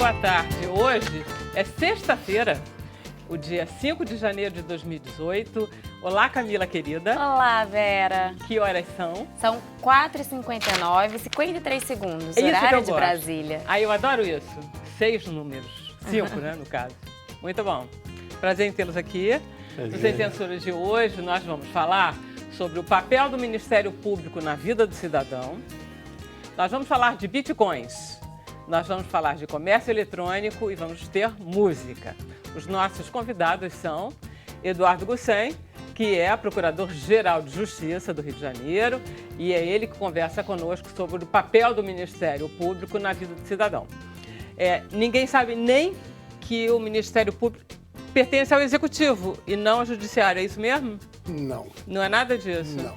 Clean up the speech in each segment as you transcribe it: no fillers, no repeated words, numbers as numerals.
boa tarde. Hoje é sexta-feira, o dia 5 de janeiro de 2018. Olá, Camila, querida. Olá, Vera. Que horas são? São 4h59, 53 segundos, É isso horário que eu de gosto. Brasília. Ah, eu adoro isso. 6 números. 5, né, no caso. Muito bom. Prazer em tê-los aqui. No Sem Censura de hoje, nós vamos falar sobre o papel do Ministério Público na vida do cidadão. Nós vamos falar de bitcoins. Nós vamos falar de comércio eletrônico e vamos ter música. Os nossos convidados são Eduardo Gucem, que é Procurador-Geral de Justiça do Rio de Janeiro, e é ele que conversa conosco sobre o papel do Ministério Público na vida do cidadão. Ninguém sabe nem que o Ministério Público pertence ao Executivo e não ao Judiciário, é isso mesmo? Não. Não é nada disso? Não.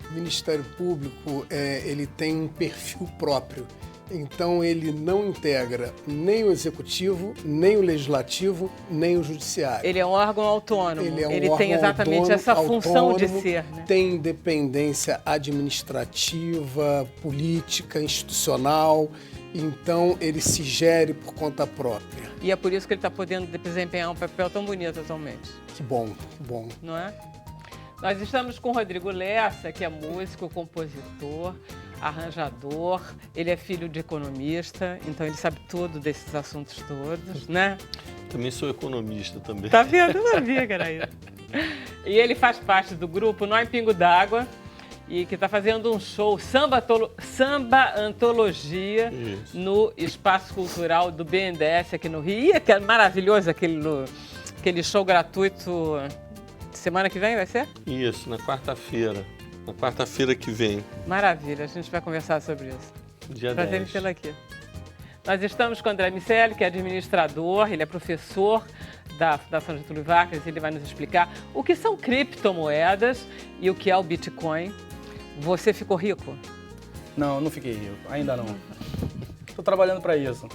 O Ministério Público, ele tem um perfil próprio. Então, ele não integra nem o Executivo, nem o Legislativo, nem o Judiciário. Ele é um órgão autônomo. Ele é um Ele órgão tem exatamente autônomo, essa função de ser, né? Tem independência administrativa, política, institucional. Então, ele se gere por conta própria. E é por isso que ele está podendo desempenhar um papel tão bonito atualmente. Que bom, que bom. Não é? Nós estamos com o Rodrigo Lessa, que é músico, compositor, arranjador. Ele é filho de economista, então ele sabe tudo desses assuntos todos, né? Também sou economista também. Tá vendo? Eu sabia que era isso. E ele faz parte do grupo Nó em Pingo d'Água, e que está fazendo um show, Samba Antologia, Isso. no Espaço Cultural do BNDES aqui no Rio. E que é maravilhoso aquele show gratuito. Semana que vem vai ser? Isso, na quarta-feira. Na quarta-feira que vem. Maravilha, a gente vai conversar sobre isso. Dia Prazer em 10. tê-lo aqui. Nós estamos com o André Miceli, que é administrador, ele é professor da Fundação Getúlio Vargas, ele vai nos explicar o que são criptomoedas e o que é o Bitcoin. Você ficou rico? Não, não fiquei rico, ainda não. Estou trabalhando para isso.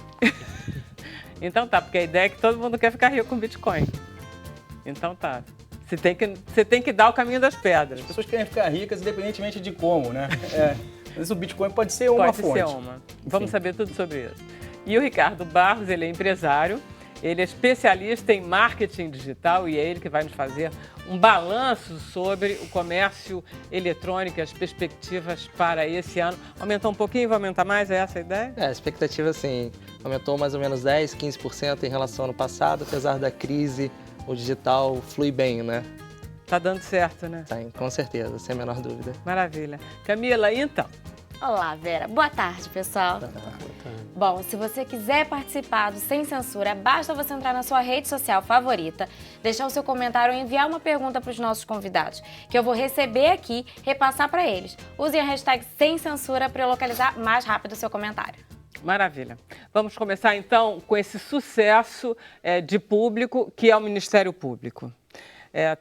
Então tá, porque a ideia é que todo mundo quer ficar rico com Bitcoin. Então tá. Você tem que dar o caminho das pedras. As pessoas querem ficar ricas independentemente de como, né? Mas o Bitcoin pode ser uma fonte. Pode ser uma. Vamos saber tudo sobre isso. E o Ricardo Barros, ele é empresário, ele é especialista em marketing digital e é ele que vai nos fazer um balanço sobre o comércio eletrônico e as perspectivas para esse ano. Aumentou um pouquinho, vai aumentar mais? É essa a ideia? A expectativa, assim, aumentou mais ou menos 10%, 15% em relação ao ano passado, apesar da crise, o digital flui bem, né? Tá dando certo, né? Tá, com certeza, sem a menor dúvida. Maravilha. Camila, então? Olá, Vera. Boa tarde, pessoal. Bom, se você quiser participar do Sem Censura, basta você entrar na sua rede social favorita, deixar o seu comentário ou enviar uma pergunta para os nossos convidados, que eu vou receber aqui e repassar para eles. Usem a hashtag Sem Censura para eu localizar mais rápido o seu comentário. Maravilha. Vamos começar, então, com esse sucesso de público que é o Ministério Público.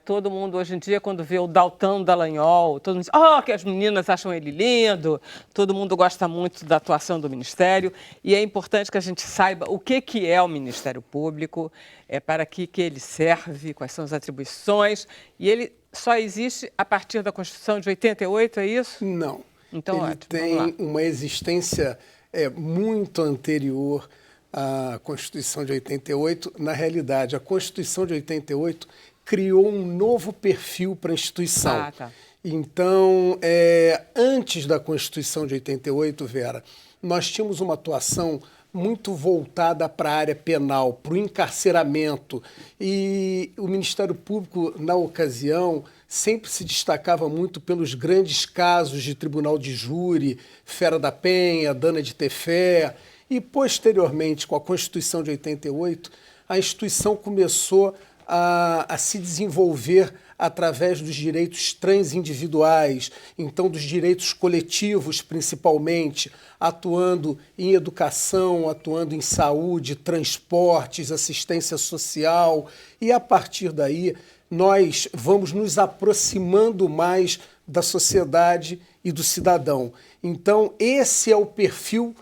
Todo mundo, hoje em dia, quando vê o Daltão Dallagnol, todo mundo diz, que as meninas acham ele lindo, todo mundo gosta muito da atuação do Ministério, e é importante que a gente saiba o que é o Ministério Público, para que ele serve, quais são as atribuições, e ele só existe a partir da Constituição de 88, é isso? Não. Então, ele ótimo, tem uma existência muito anterior à Constituição de 88. Na realidade, a Constituição de 88 criou um novo perfil para a instituição. Tá. Então, antes da Constituição de 88, Vera, nós tínhamos uma atuação muito voltada para a área penal, para o encarceramento. E o Ministério Público, na ocasião, sempre se destacava muito pelos grandes casos de tribunal de júri, Fera da Penha, Dana de Tefé. E, posteriormente, com a Constituição de 88, a instituição começou a se desenvolver através dos direitos transindividuais, então dos direitos coletivos, principalmente, atuando em educação, atuando em saúde, transportes, assistência social. E, a partir daí, nós vamos nos aproximando mais da sociedade e do cidadão. Então, esse é o perfil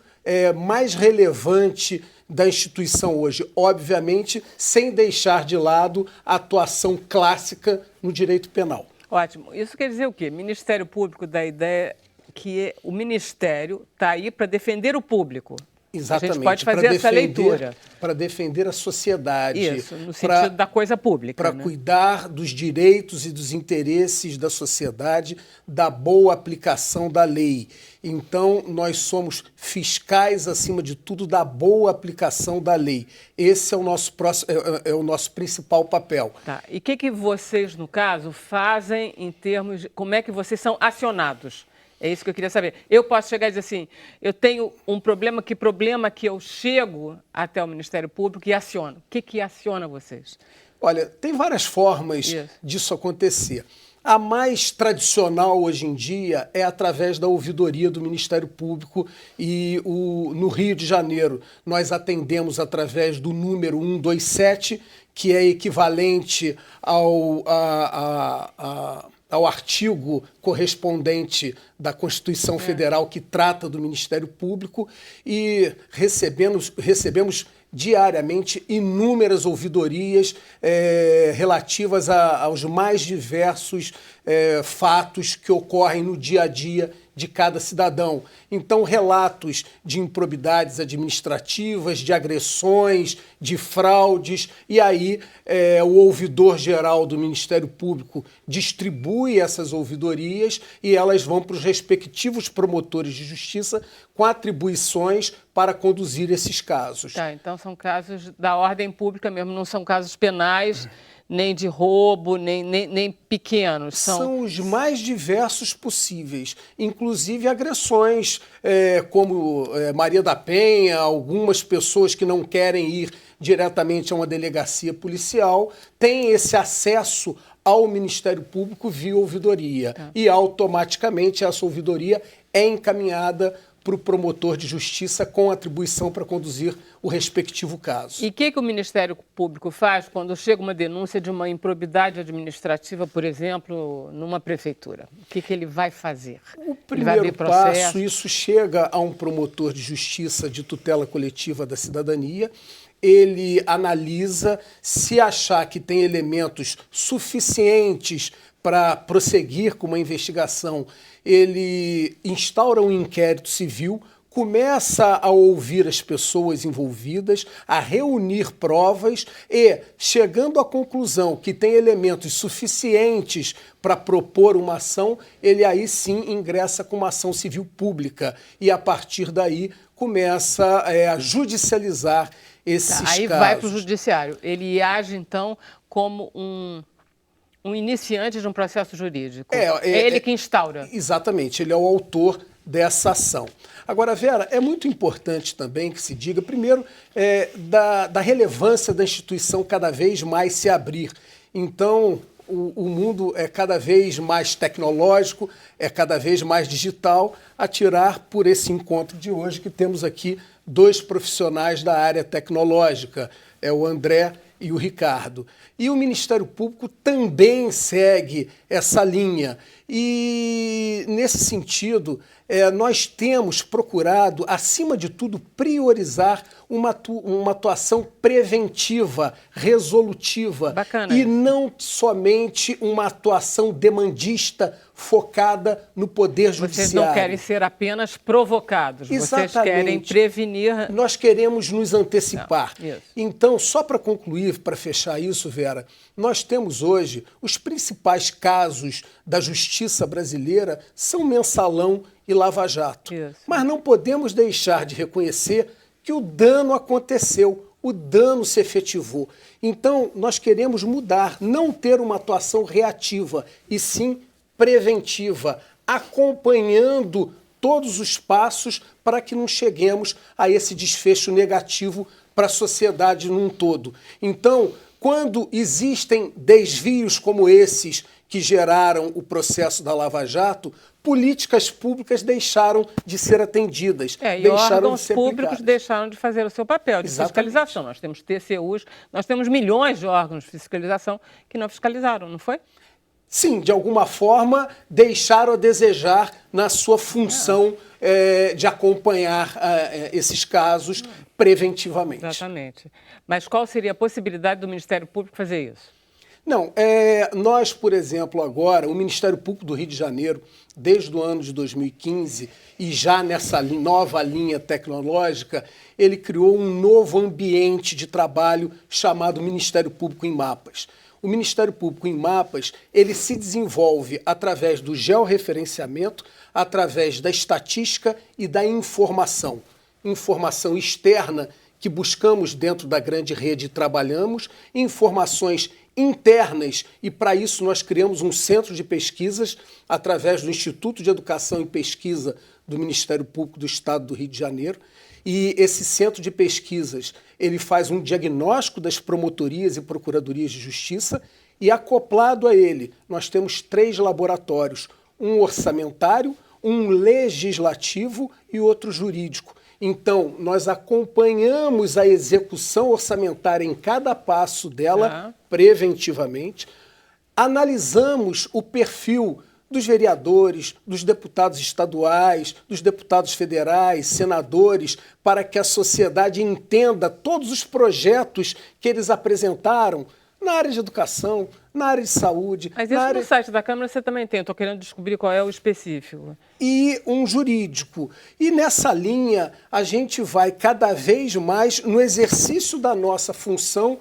mais relevante da instituição hoje, obviamente, sem deixar de lado a atuação clássica no direito penal. Ótimo. Isso quer dizer o quê? Ministério Público dá a ideia que o Ministério está aí para defender o público. Exatamente. A gente pode fazer essa leitura. Para defender a sociedade. Isso, no sentido da coisa pública. Para cuidar dos direitos e dos interesses da sociedade, da boa aplicação da lei. Então, nós somos fiscais, acima de tudo, da boa aplicação da lei. Esse é o nosso, é o nosso principal papel. Tá. E o que vocês, no caso, fazem em termos de como é que vocês são acionados? É isso que eu queria saber. Eu posso chegar e dizer assim, eu tenho um problema que eu chego até o Ministério Público e aciono. O que aciona vocês? Olha, tem várias formas disso acontecer. A mais tradicional hoje em dia é através da ouvidoria do Ministério Público e no Rio de Janeiro nós atendemos através do número 127, que é equivalente ao artigo correspondente da Constituição Federal que trata do Ministério Público e recebemos diariamente inúmeras ouvidorias relativas aos mais diversos fatos que ocorrem no dia a dia de cada cidadão. Então, relatos de improbidades administrativas, de agressões, de fraudes, e aí o ouvidor-geral do Ministério Público distribui essas ouvidorias e elas vão para os respectivos promotores de justiça com atribuições para conduzir esses casos. Tá, então são casos da ordem pública mesmo, não são casos penais, nem de roubo, nem pequenos. São os mais diversos possíveis, inclusive agressões, como Maria da Penha, algumas pessoas que não querem ir diretamente a uma delegacia policial, têm esse acesso ao Ministério Público via ouvidoria. E automaticamente essa ouvidoria é encaminhada para o promotor de justiça com atribuição para conduzir o respectivo caso. E o que o Ministério Público faz quando chega uma denúncia de uma improbidade administrativa, por exemplo, numa prefeitura? O que ele vai fazer? O primeiro passo, isso chega a um promotor de justiça de tutela coletiva da cidadania, ele analisa, se achar que tem elementos suficientes para prosseguir com uma investigação, ele instaura um inquérito civil, começa a ouvir as pessoas envolvidas, a reunir provas e, chegando à conclusão que tem elementos suficientes para propor uma ação, ele aí sim ingressa com uma ação civil pública e, a partir daí, começa a judicializar esses casos. Aí vai para o judiciário. Ele age, então, como um iniciante de um processo jurídico. É ele que instaura. Exatamente, ele é o autor dessa ação. Agora, Vera, é muito importante também que se diga, primeiro, da relevância da instituição cada vez mais se abrir. Então, o mundo é cada vez mais tecnológico, é cada vez mais digital, a tirar por esse encontro de hoje que temos aqui dois profissionais da área tecnológica, o André e o Ricardo. E o Ministério Público também segue essa linha. E, nesse sentido, nós temos procurado, acima de tudo, priorizar uma atuação preventiva, resolutiva. Bacana. E não somente uma atuação demandista focada no poder judiciário. Vocês não querem ser apenas provocados, Exatamente. Vocês querem prevenir. Nós queremos nos antecipar. Não, então, só para concluir, para fechar isso, Vera, nós temos hoje os principais casos da justiça brasileira são Mensalão e Lava Jato. Isso. Mas não podemos deixar de reconhecer que o dano aconteceu, o dano se efetivou. Então, nós queremos mudar, não ter uma atuação reativa, e sim preventiva, acompanhando todos os passos para que não cheguemos a esse desfecho negativo para a sociedade num todo. Então, quando existem desvios como esses que geraram o processo da Lava Jato, políticas públicas deixaram de ser atendidas. E órgãos públicos deixaram de fazer o seu papel de fiscalização. Nós temos TCUs, nós temos milhões de órgãos de fiscalização que não fiscalizaram, não foi? Sim, de alguma forma deixaram a desejar na sua função de acompanhar esses casos preventivamente. Exatamente. Mas qual seria a possibilidade do Ministério Público fazer isso? Não, nós, por exemplo, agora, o Ministério Público do Rio de Janeiro, desde o ano de 2015, e já nessa nova linha tecnológica, ele criou um novo ambiente de trabalho chamado Ministério Público em Mapas. O Ministério Público em Mapas, ele se desenvolve através do georreferenciamento, através da estatística e da informação. Informação externa que buscamos dentro da grande rede e trabalhamos, informações internas, e para isso nós criamos um centro de pesquisas através do Instituto de Educação e Pesquisa do Ministério Público do Estado do Rio de Janeiro. E esse centro de pesquisas, ele faz um diagnóstico das promotorias e procuradorias de justiça e acoplado a ele nós temos 3 laboratórios, um orçamentário, um legislativo e outro jurídico. Então, nós acompanhamos a execução orçamentária em cada passo dela preventivamente, analisamos o perfil dos vereadores, dos deputados estaduais, dos deputados federais, senadores, para que a sociedade entenda todos os projetos que eles apresentaram na área de educação, na área de saúde. Mas isso no site da Câmara você também tem, estou querendo descobrir qual é o específico. E um jurídico. E nessa linha, a gente vai cada vez mais no exercício da nossa função,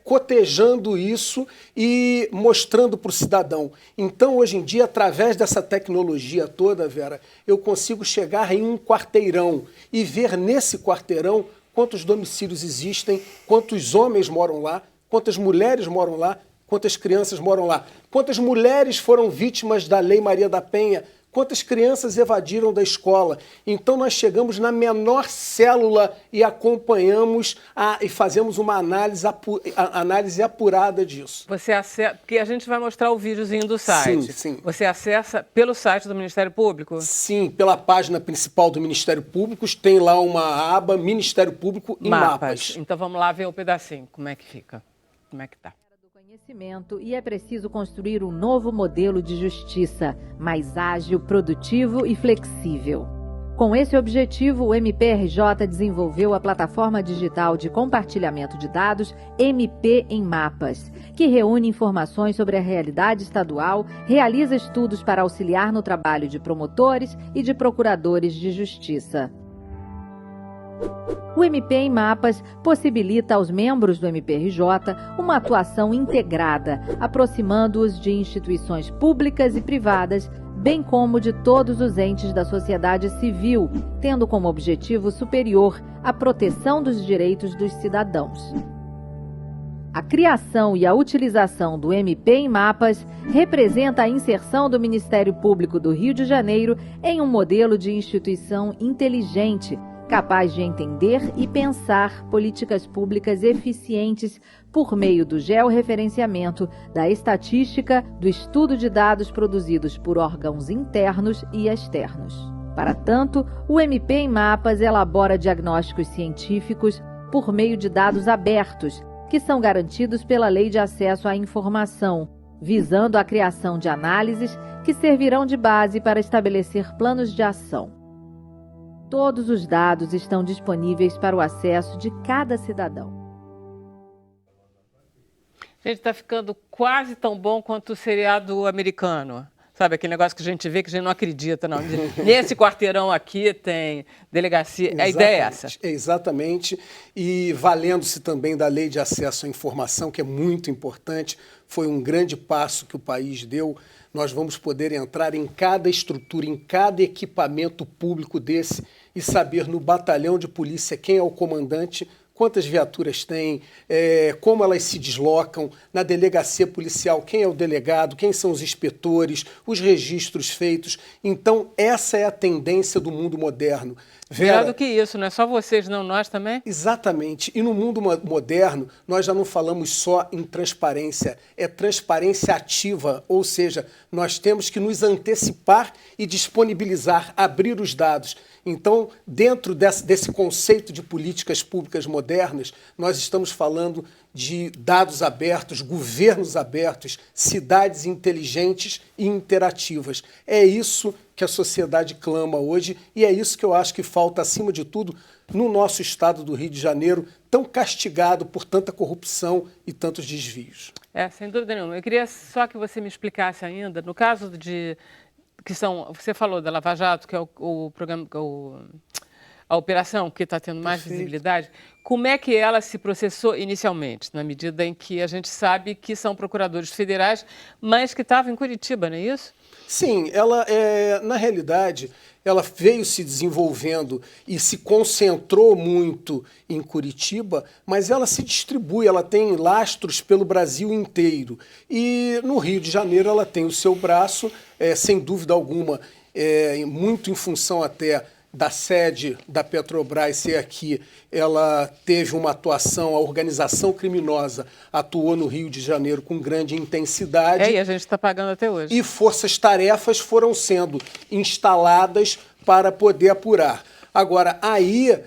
cotejando isso e mostrando para o cidadão. Então, hoje em dia, através dessa tecnologia toda, Vera, eu consigo chegar em um quarteirão e ver nesse quarteirão quantos domicílios existem, quantos homens moram lá, quantas mulheres moram lá, quantas crianças moram lá, quantas mulheres foram vítimas da Lei Maria da Penha, quantas crianças evadiram da escola. Então nós chegamos na menor célula e acompanhamos e fazemos uma análise apurada disso. Você acessa, porque a gente vai mostrar o videozinho do site. Sim, sim. Você acessa pelo site do Ministério Público? Sim, pela página principal do Ministério Público, tem lá uma aba Ministério Público em Mapas. Então vamos lá ver o pedacinho, como é que fica, como é que tá. Conhecimento, e é preciso construir um novo modelo de justiça, mais ágil, produtivo e flexível. Com esse objetivo, o MPRJ desenvolveu a plataforma digital de compartilhamento de dados MP em Mapas, que reúne informações sobre a realidade estadual, realiza estudos para auxiliar no trabalho de promotores e de procuradores de justiça. O MP em Mapas possibilita aos membros do MPRJ uma atuação integrada, aproximando-os de instituições públicas e privadas, bem como de todos os entes da sociedade civil, tendo como objetivo superior a proteção dos direitos dos cidadãos. A criação e a utilização do MP em Mapas representa a inserção do Ministério Público do Rio de Janeiro em um modelo de instituição inteligente, capaz de entender e pensar políticas públicas eficientes por meio do georreferenciamento, da estatística, do estudo de dados produzidos por órgãos internos e externos. Para tanto, o MP em Mapas elabora diagnósticos científicos por meio de dados abertos, que são garantidos pela Lei de Acesso à Informação, visando a criação de análises que servirão de base para estabelecer planos de ação. Todos os dados estão disponíveis para o acesso de cada cidadão. Gente, está ficando quase tão bom quanto o seriado americano. Sabe, aquele negócio que a gente vê que a gente não acredita, não. Nesse quarteirão aqui tem delegacia. A ideia é essa. Exatamente. E valendo-se também da Lei de Acesso à Informação, que é muito importante, foi um grande passo que o país deu. Nós vamos poder entrar em cada estrutura, em cada equipamento público desse e saber no batalhão de polícia quem é o comandante, quantas viaturas tem, como elas se deslocam, na delegacia policial, quem é o delegado, quem são os inspetores, os registros feitos. Então, essa é a tendência do mundo moderno. Vera, melhor do que isso, não é só vocês, não, nós também? Exatamente. E no mundo moderno, nós já não falamos só em transparência, é transparência ativa, ou seja, nós temos que nos antecipar e disponibilizar, abrir os dados. Então, dentro desse conceito de políticas públicas modernas, nós estamos falando de dados abertos, governos abertos, cidades inteligentes e interativas. É isso que a sociedade clama hoje e é isso que eu acho que falta, acima de tudo, no nosso estado do Rio de Janeiro, tão castigado por tanta corrupção e tantos desvios. Sem dúvida nenhuma. Eu queria só que você me explicasse ainda, no caso de você falou da Lava Jato, que é o programa, a operação que está tendo mais visibilidade, como é que ela se processou inicialmente, na medida em que a gente sabe que são procuradores federais, mas que estavam em Curitiba, não é isso? Sim, ela, na realidade, ela veio se desenvolvendo e se concentrou muito em Curitiba, mas ela se distribui, ela tem lastros pelo Brasil inteiro. E no Rio de Janeiro ela tem o seu braço, sem dúvida alguma, muito em função até da sede da Petrobras ser aqui, ela teve uma atuação, a organização criminosa atuou no Rio de Janeiro com grande intensidade. E a gente está pagando até hoje. E forças-tarefas foram sendo instaladas para poder apurar. Agora, aí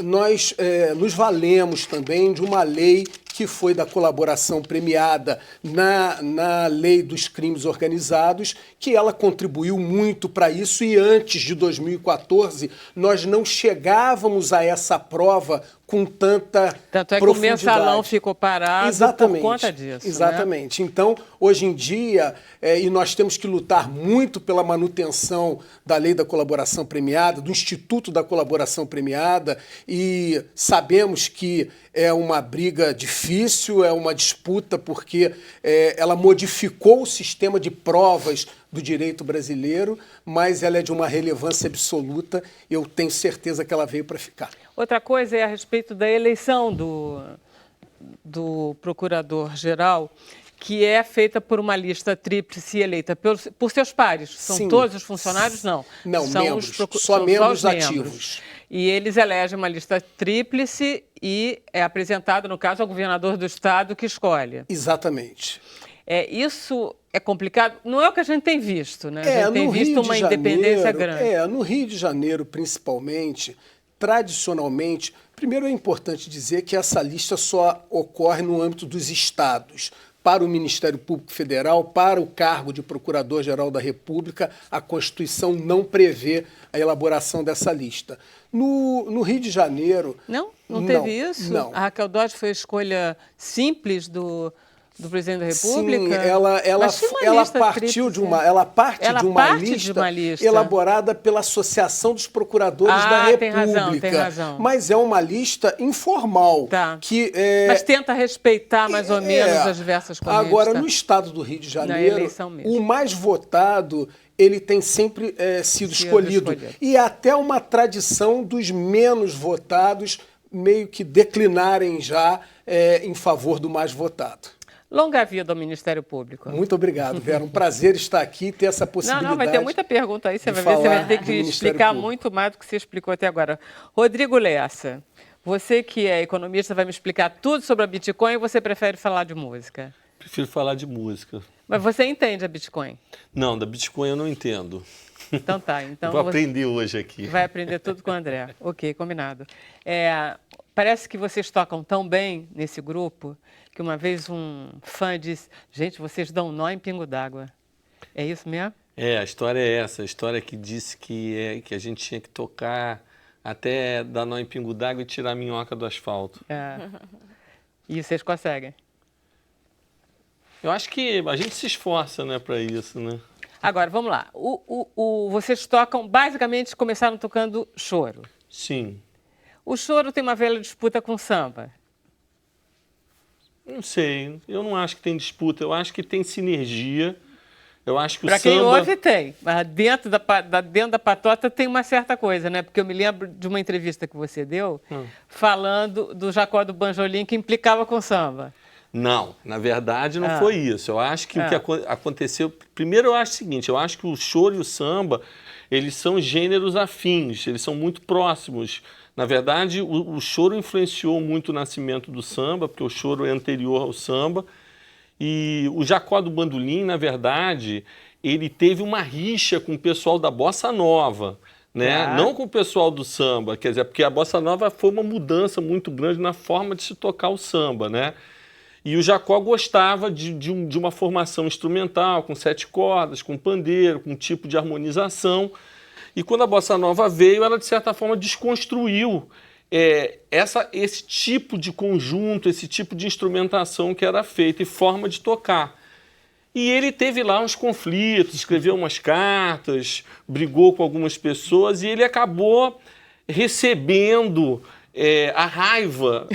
nós nos valemos também de uma lei que foi da colaboração premiada na lei dos crimes organizados, que ela contribuiu muito para isso, e antes de 2014 nós não chegávamos a essa prova com tanta Tanto é que profundidade. O mensalão ficou parado Exatamente, por conta disso. Exatamente. Né? Então, hoje em dia, e nós temos que lutar muito pela manutenção da lei da colaboração premiada, do Instituto da Colaboração Premiada, e sabemos que é uma briga difícil, é uma disputa, porque ela modificou o sistema de provas do direito brasileiro, mas ela é de uma relevância absoluta. Eu tenho certeza que ela veio para ficar. Outra coisa é a respeito da eleição do procurador-geral, que é feita por uma lista tríplice eleita por seus pares. São Sim. Todos os funcionários? Não. Não, são membros. são Membros só os ativos. Membros. E eles elegem uma lista tríplice e é apresentado, no caso, ao governador do estado que escolhe. Exatamente. Isso é complicado. Não é o que a gente tem visto, né? A gente tem visto Rio de uma Janeiro, independência grande. No Rio de Janeiro, principalmente, tradicionalmente, primeiro é importante dizer que essa lista só ocorre no âmbito dos estados. Para o Ministério Público Federal, para o cargo de Procurador-Geral da República, a Constituição não prevê a elaboração dessa lista. No Rio de Janeiro... Não teve isso? Não. A Raquel Dodge foi a escolha simples do presidente da República? Sim, ela partiu de uma lista elaborada pela Associação dos Procuradores da República. Tem razão. Mas é uma lista informal. Tá. Mas tenta respeitar mais ou menos as diversas correntes. Agora, no estado do Rio de Janeiro, o mais votado, ele tem sempre sido escolhido. E até uma tradição dos menos votados meio que declinarem já em favor do mais votado. Longa vida ao Ministério Público. Muito obrigado, Vera. Um prazer estar aqui e ter essa possibilidade. Não, vai ter muita pergunta aí. Você vai ver, você vai ter que explicar muito mais do que você explicou até agora. Rodrigo Lessa, você que é economista vai me explicar tudo sobre a Bitcoin ou você prefere falar de música? Prefiro falar de música. Mas você entende a Bitcoin? Não, da Bitcoin eu não entendo. Então tá. Então vou aprender hoje aqui. Vai aprender tudo com o André. Ok, combinado. Parece que vocês tocam tão bem nesse grupo que uma vez um fã disse, gente, vocês dão nó em pingo d'água. É isso mesmo? A história é essa. A história que disse que a gente tinha que tocar até dar nó em pingo d'água e tirar a minhoca do asfalto. E vocês conseguem? Eu acho que a gente se esforça, né, para isso, né? Agora, vamos lá. Vocês tocam, basicamente, começaram tocando choro. Sim. O choro tem uma velha disputa com o samba. Não sei, eu não acho que tem disputa, eu acho que tem sinergia. Eu acho que pra o samba... quem ouve, tem. Mas dentro da patota tem uma certa coisa, né? Porque eu me lembro de uma entrevista que você deu falando do Jacó do Banjolim que implicava com o samba. Não, na verdade não foi isso. Eu acho que o que aconteceu... Primeiro eu acho o seguinte, eu acho que o choro e o samba, eles são gêneros afins, eles são muito próximos. Na verdade, o choro influenciou muito o nascimento do samba, porque o choro é anterior ao samba. E o Jacó do Bandolim, na verdade, ele teve uma rixa com o pessoal da Bossa Nova, né? Não com o pessoal do samba, quer dizer, porque a Bossa Nova foi uma mudança muito grande na forma de se tocar o samba, né? E o Jacó gostava de uma formação instrumental, com 7 cordas, com pandeiro, com um tipo de harmonização. E quando a Bossa Nova veio, ela, de certa forma, desconstruiu esse tipo de conjunto, esse tipo de instrumentação que era feita e forma de tocar. E ele teve lá uns conflitos, escreveu umas cartas, brigou com algumas pessoas e ele acabou recebendo a raiva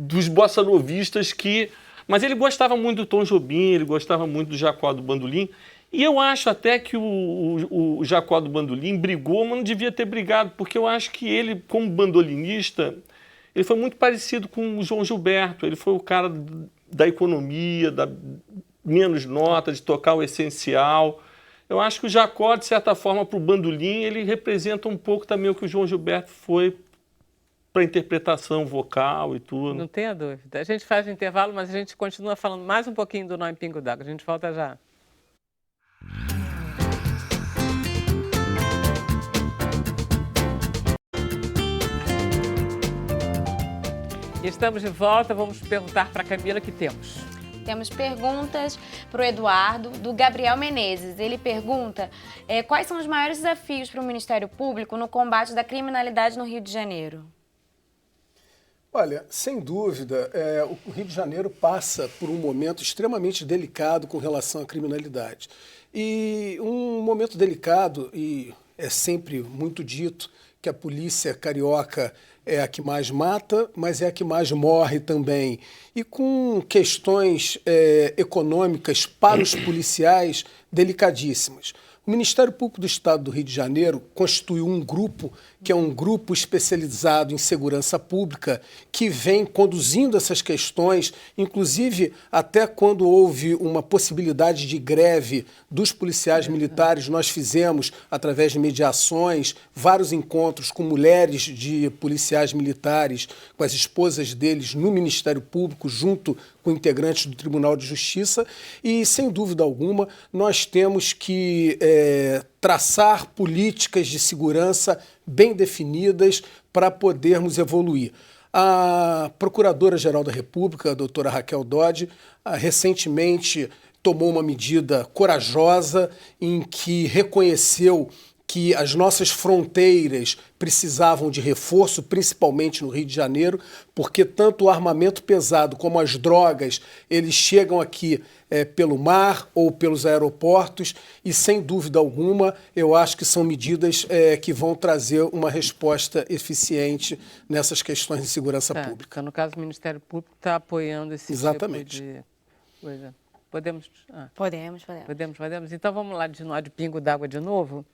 dos bossa-novistas que... Mas ele gostava muito do Tom Jobim, ele gostava muito do Jacó do Bandolim. E eu acho até que o Jacó do Bandolim brigou, mas não devia ter brigado, porque eu acho que ele, como bandolinista, ele foi muito parecido com o João Gilberto. Ele foi o cara da economia, da menos nota, de tocar o essencial. Eu acho que o Jacó, de certa forma, para o bandolim, ele representa um pouco também o que o João Gilberto foi para a interpretação vocal e tudo. Não tenha dúvida. A gente faz um intervalo, mas a gente continua falando mais um pouquinho do Nó em Pingo d'Água. A gente volta já. Estamos de volta, vamos perguntar para a Camila que temos. Temos perguntas para o Eduardo, do Gabriel Menezes. Ele pergunta quais são os maiores desafios para o Ministério Público no combate da criminalidade no Rio de Janeiro? Olha, sem dúvida, o Rio de Janeiro passa por um momento extremamente delicado com relação à criminalidade. E um momento delicado, e é sempre muito dito que a polícia carioca é a que mais mata, mas é a que mais morre também. E com questões econômicas para os policiais delicadíssimas. O Ministério Público do Estado do Rio de Janeiro constituiu um grupo, que é um grupo especializado em segurança pública, que vem conduzindo essas questões, inclusive até quando houve uma possibilidade de greve dos policiais militares, nós fizemos, através de mediações, vários encontros com mulheres de policiais militares, com as esposas deles no Ministério Público, junto com integrantes do Tribunal de Justiça, e, sem dúvida alguma, nós temos que traçar políticas de segurança bem definidas para podermos evoluir. A Procuradora-Geral da República, a doutora Raquel Dodge, recentemente tomou uma medida corajosa em que reconheceu que as nossas fronteiras precisavam de reforço, principalmente no Rio de Janeiro, porque tanto o armamento pesado como as drogas, eles chegam aqui pelo mar ou pelos aeroportos e, sem dúvida alguma, eu acho que são medidas que vão trazer uma resposta eficiente nessas questões de segurança pública. No caso, o Ministério Público está apoiando esse tipo de coisa. Podemos? Podemos. Então, vamos lá de Nó de Pingo d'Água de novo.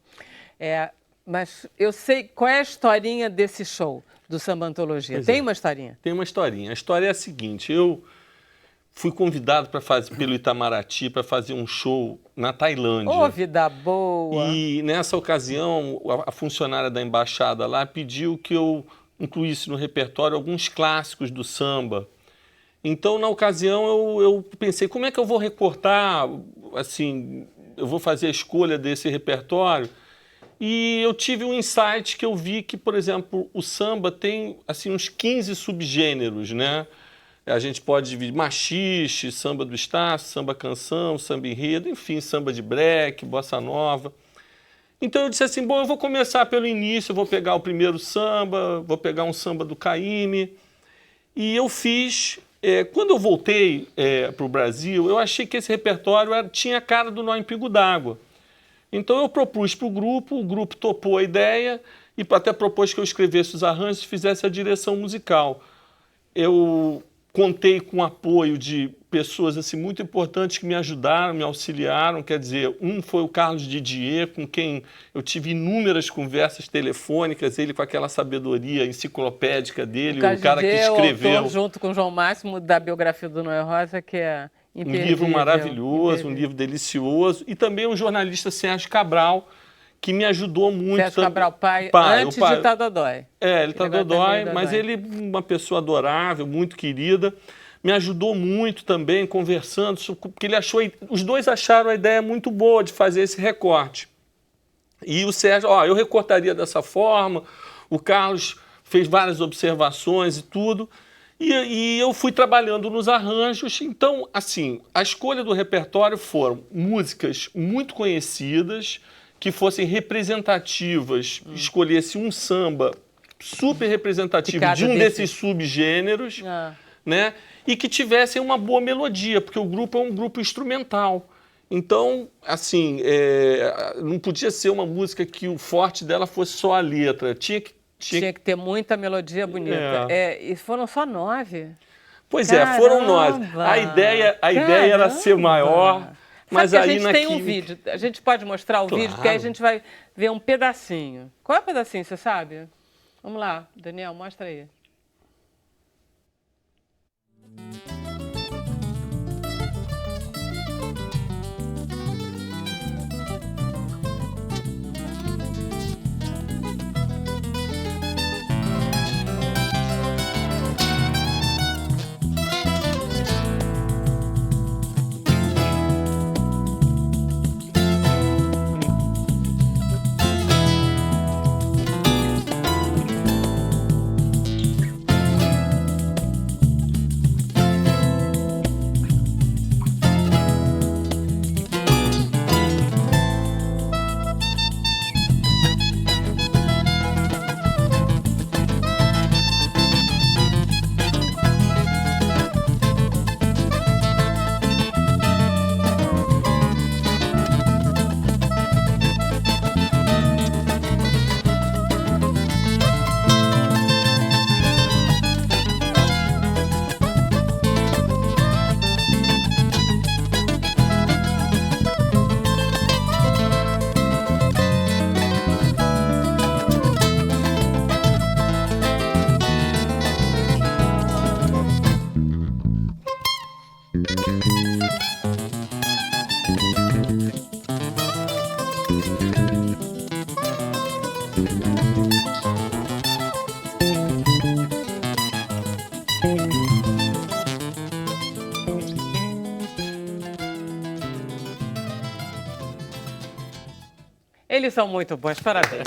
Mas eu sei qual é a historinha desse show do Samba Antologia. Tem uma historinha? Tem uma historinha. A história é a seguinte: eu fui convidado pelo Itamaraty para fazer um show na Tailândia. Ô, vida boa! E nessa ocasião, a funcionária da embaixada lá pediu que eu incluísse no repertório alguns clássicos do samba. Então, na ocasião, eu pensei, como é que eu vou recortar, assim, eu vou fazer a escolha desse repertório? E eu tive um insight que eu vi que, por exemplo, o samba tem assim, uns 15 subgêneros, né? A gente pode dividir machixe, samba do Estácio, samba canção, samba enredo, enfim, samba de break, bossa nova. Então eu disse assim, bom, eu vou começar pelo início, eu vou pegar o primeiro samba, vou pegar um samba do Caymmi. E eu fiz... quando eu voltei para o Brasil, eu achei que esse repertório tinha a cara do Nó em Pingo d'Água. Então eu propus para o grupo topou a ideia e até propôs que eu escrevesse os arranjos e fizesse a direção musical. Eu contei com o apoio de pessoas assim, muito importantes que me ajudaram, me auxiliaram. Quer dizer, um foi o Carlos Didier, com quem eu tive inúmeras conversas telefônicas, ele com aquela sabedoria enciclopédica dele, o cara que escreveu. O autor, junto com o João Máximo, da biografia do Noé Rosa, que é imperdível. Um livro maravilhoso, um livro delicioso. E também o jornalista Sérgio Cabral, que me ajudou muito. Sérgio Cabral, pai antes de estar Dodói. Ele está Dodói, mas ele é uma pessoa adorável, muito querida. Me ajudou muito também, conversando, porque os dois acharam a ideia muito boa de fazer esse recorte. E o Sérgio, eu recortaria dessa forma, o Carlos fez várias observações e tudo. E eu fui trabalhando nos arranjos. Então, assim, a escolha do repertório foram músicas muito conhecidas, que fossem representativas, escolhesse um samba super representativo de um desses subgêneros, né? E que tivessem uma boa melodia, porque o grupo é um grupo instrumental. Então, assim, não podia ser uma música que o forte dela fosse só a letra. Tinha que ter muita melodia bonita. E foram só 9. Pois foram 9. A ideia era ser maior, mas aí a gente tem um vídeo. A gente pode mostrar o vídeo, porque aí a gente vai ver um pedacinho. Qual é o pedacinho, você sabe? Vamos lá, Daniel, mostra aí. Eles são muito bons, parabéns.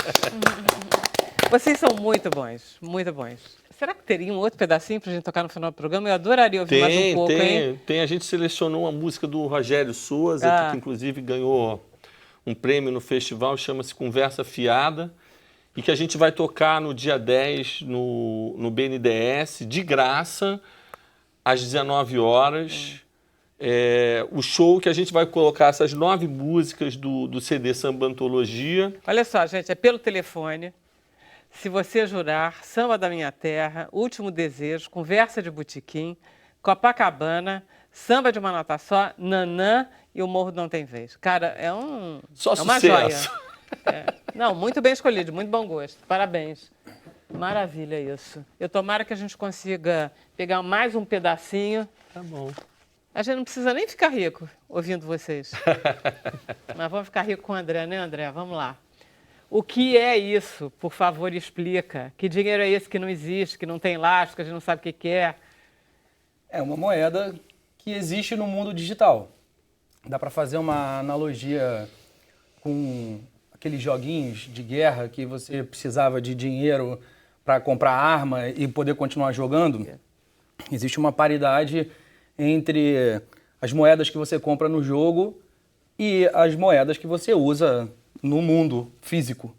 Vocês são muito bons, muito bons. Será que teria um outro pedacinho pra gente tocar no final do programa? Eu adoraria ouvir mais um pouco, hein? Tem. A gente selecionou uma música do Rogério Souza, que inclusive ganhou um prêmio no festival, chama-se Conversa Fiada, e que a gente vai tocar no dia 10 no BNDES, de graça, às 19 horas. O show que a gente vai colocar essas 9 músicas do CD Samba Antologia. Olha só, gente, é pelo telefone. Se você jurar, Samba da Minha Terra, Último Desejo, Conversa de Botequim, Copacabana, Samba de uma Nota Só, Nanã e O Morro Não Tem Vez. Cara, é uma sucesso. Joia. Não, muito bem escolhido, muito bom gosto. Parabéns. Maravilha isso. Eu tomara que a gente consiga pegar mais um pedacinho. Tá bom. A gente não precisa nem ficar rico ouvindo vocês. Mas vamos ficar rico com o André, né, André? Vamos lá. O que é isso? Por favor, explica. Que dinheiro é esse que não existe, que não tem lastro, que a gente não sabe o que é? É uma moeda que existe no mundo digital. Dá para fazer uma analogia com aqueles joguinhos de guerra que você precisava de dinheiro para comprar arma e poder continuar jogando. Existe uma paridade entre as moedas que você compra no jogo e as moedas que você usa no mundo físico.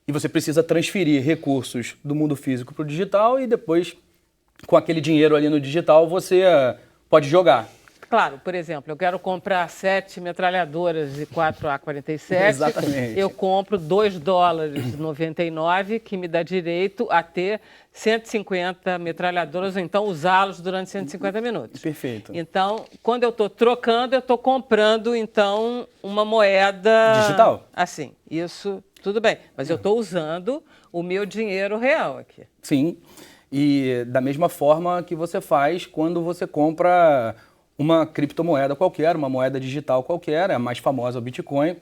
E você precisa transferir recursos do mundo físico para o digital e depois, com aquele dinheiro ali no digital, você pode jogar. Claro, por exemplo, eu quero comprar 7 metralhadoras e 4 AK-47. Exatamente. Eu compro $2,99, que me dá direito a ter 150 metralhadoras, ou então usá-los durante 150 minutos. Perfeito. Então, quando eu estou trocando, eu estou comprando, então, uma moeda... digital. Assim, isso, tudo bem. Mas eu estou usando o meu dinheiro real aqui. Sim, e da mesma forma que você faz quando você compra uma criptomoeda qualquer, uma moeda digital qualquer, a mais famosa, o Bitcoin.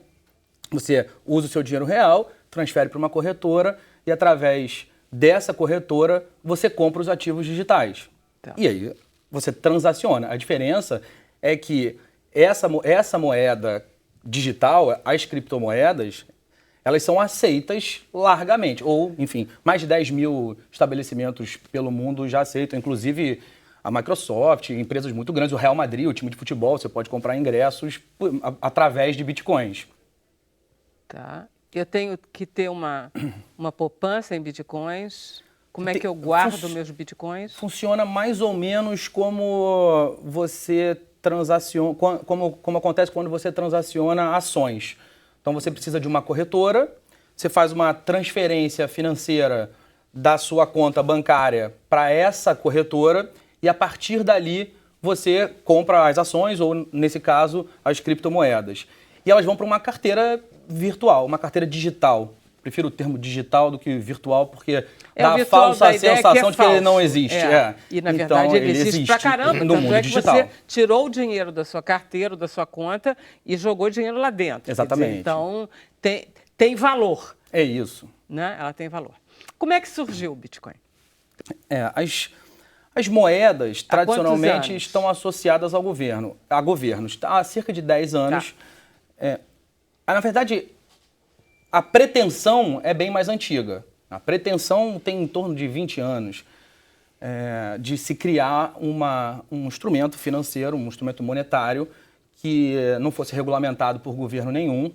Você usa o seu dinheiro real, transfere para uma corretora e através dessa corretora você compra os ativos digitais. Tá. E aí você transaciona. A diferença é que essa moeda digital, as criptomoedas, elas são aceitas largamente. Ou, enfim, mais de 10 mil estabelecimentos pelo mundo já aceitam, inclusive a Microsoft, empresas muito grandes, o Real Madrid, o time de futebol, você pode comprar ingressos através de bitcoins. Tá. Eu tenho que ter uma poupança em bitcoins? Como é que eu guardo meus bitcoins? Funciona mais ou menos como você transaciona, como acontece quando você transaciona ações. Então você precisa de uma corretora, você faz uma transferência financeira da sua conta bancária para essa corretora e a partir dali você compra as ações ou, nesse caso, as criptomoedas. E elas vão para uma carteira virtual, uma carteira digital. Prefiro o termo digital do que virtual, porque dá a falsa sensação de que ele não existe. E, na verdade, então, ele existe pra caramba. No Tanto mundo é que digital. você tirou o dinheiro da sua carteira, da sua conta e jogou o dinheiro lá dentro. Exatamente. Dizer, então, tem valor. É isso. Né? Ela tem valor. Como é que surgiu o Bitcoin? As moedas, Há tradicionalmente, estão associadas ao governo, a governos. Há cerca de 10 anos. Na verdade, a pretensão é bem mais antiga. A pretensão tem em torno de 20 anos de se criar um instrumento financeiro, um instrumento monetário que não fosse regulamentado por governo nenhum,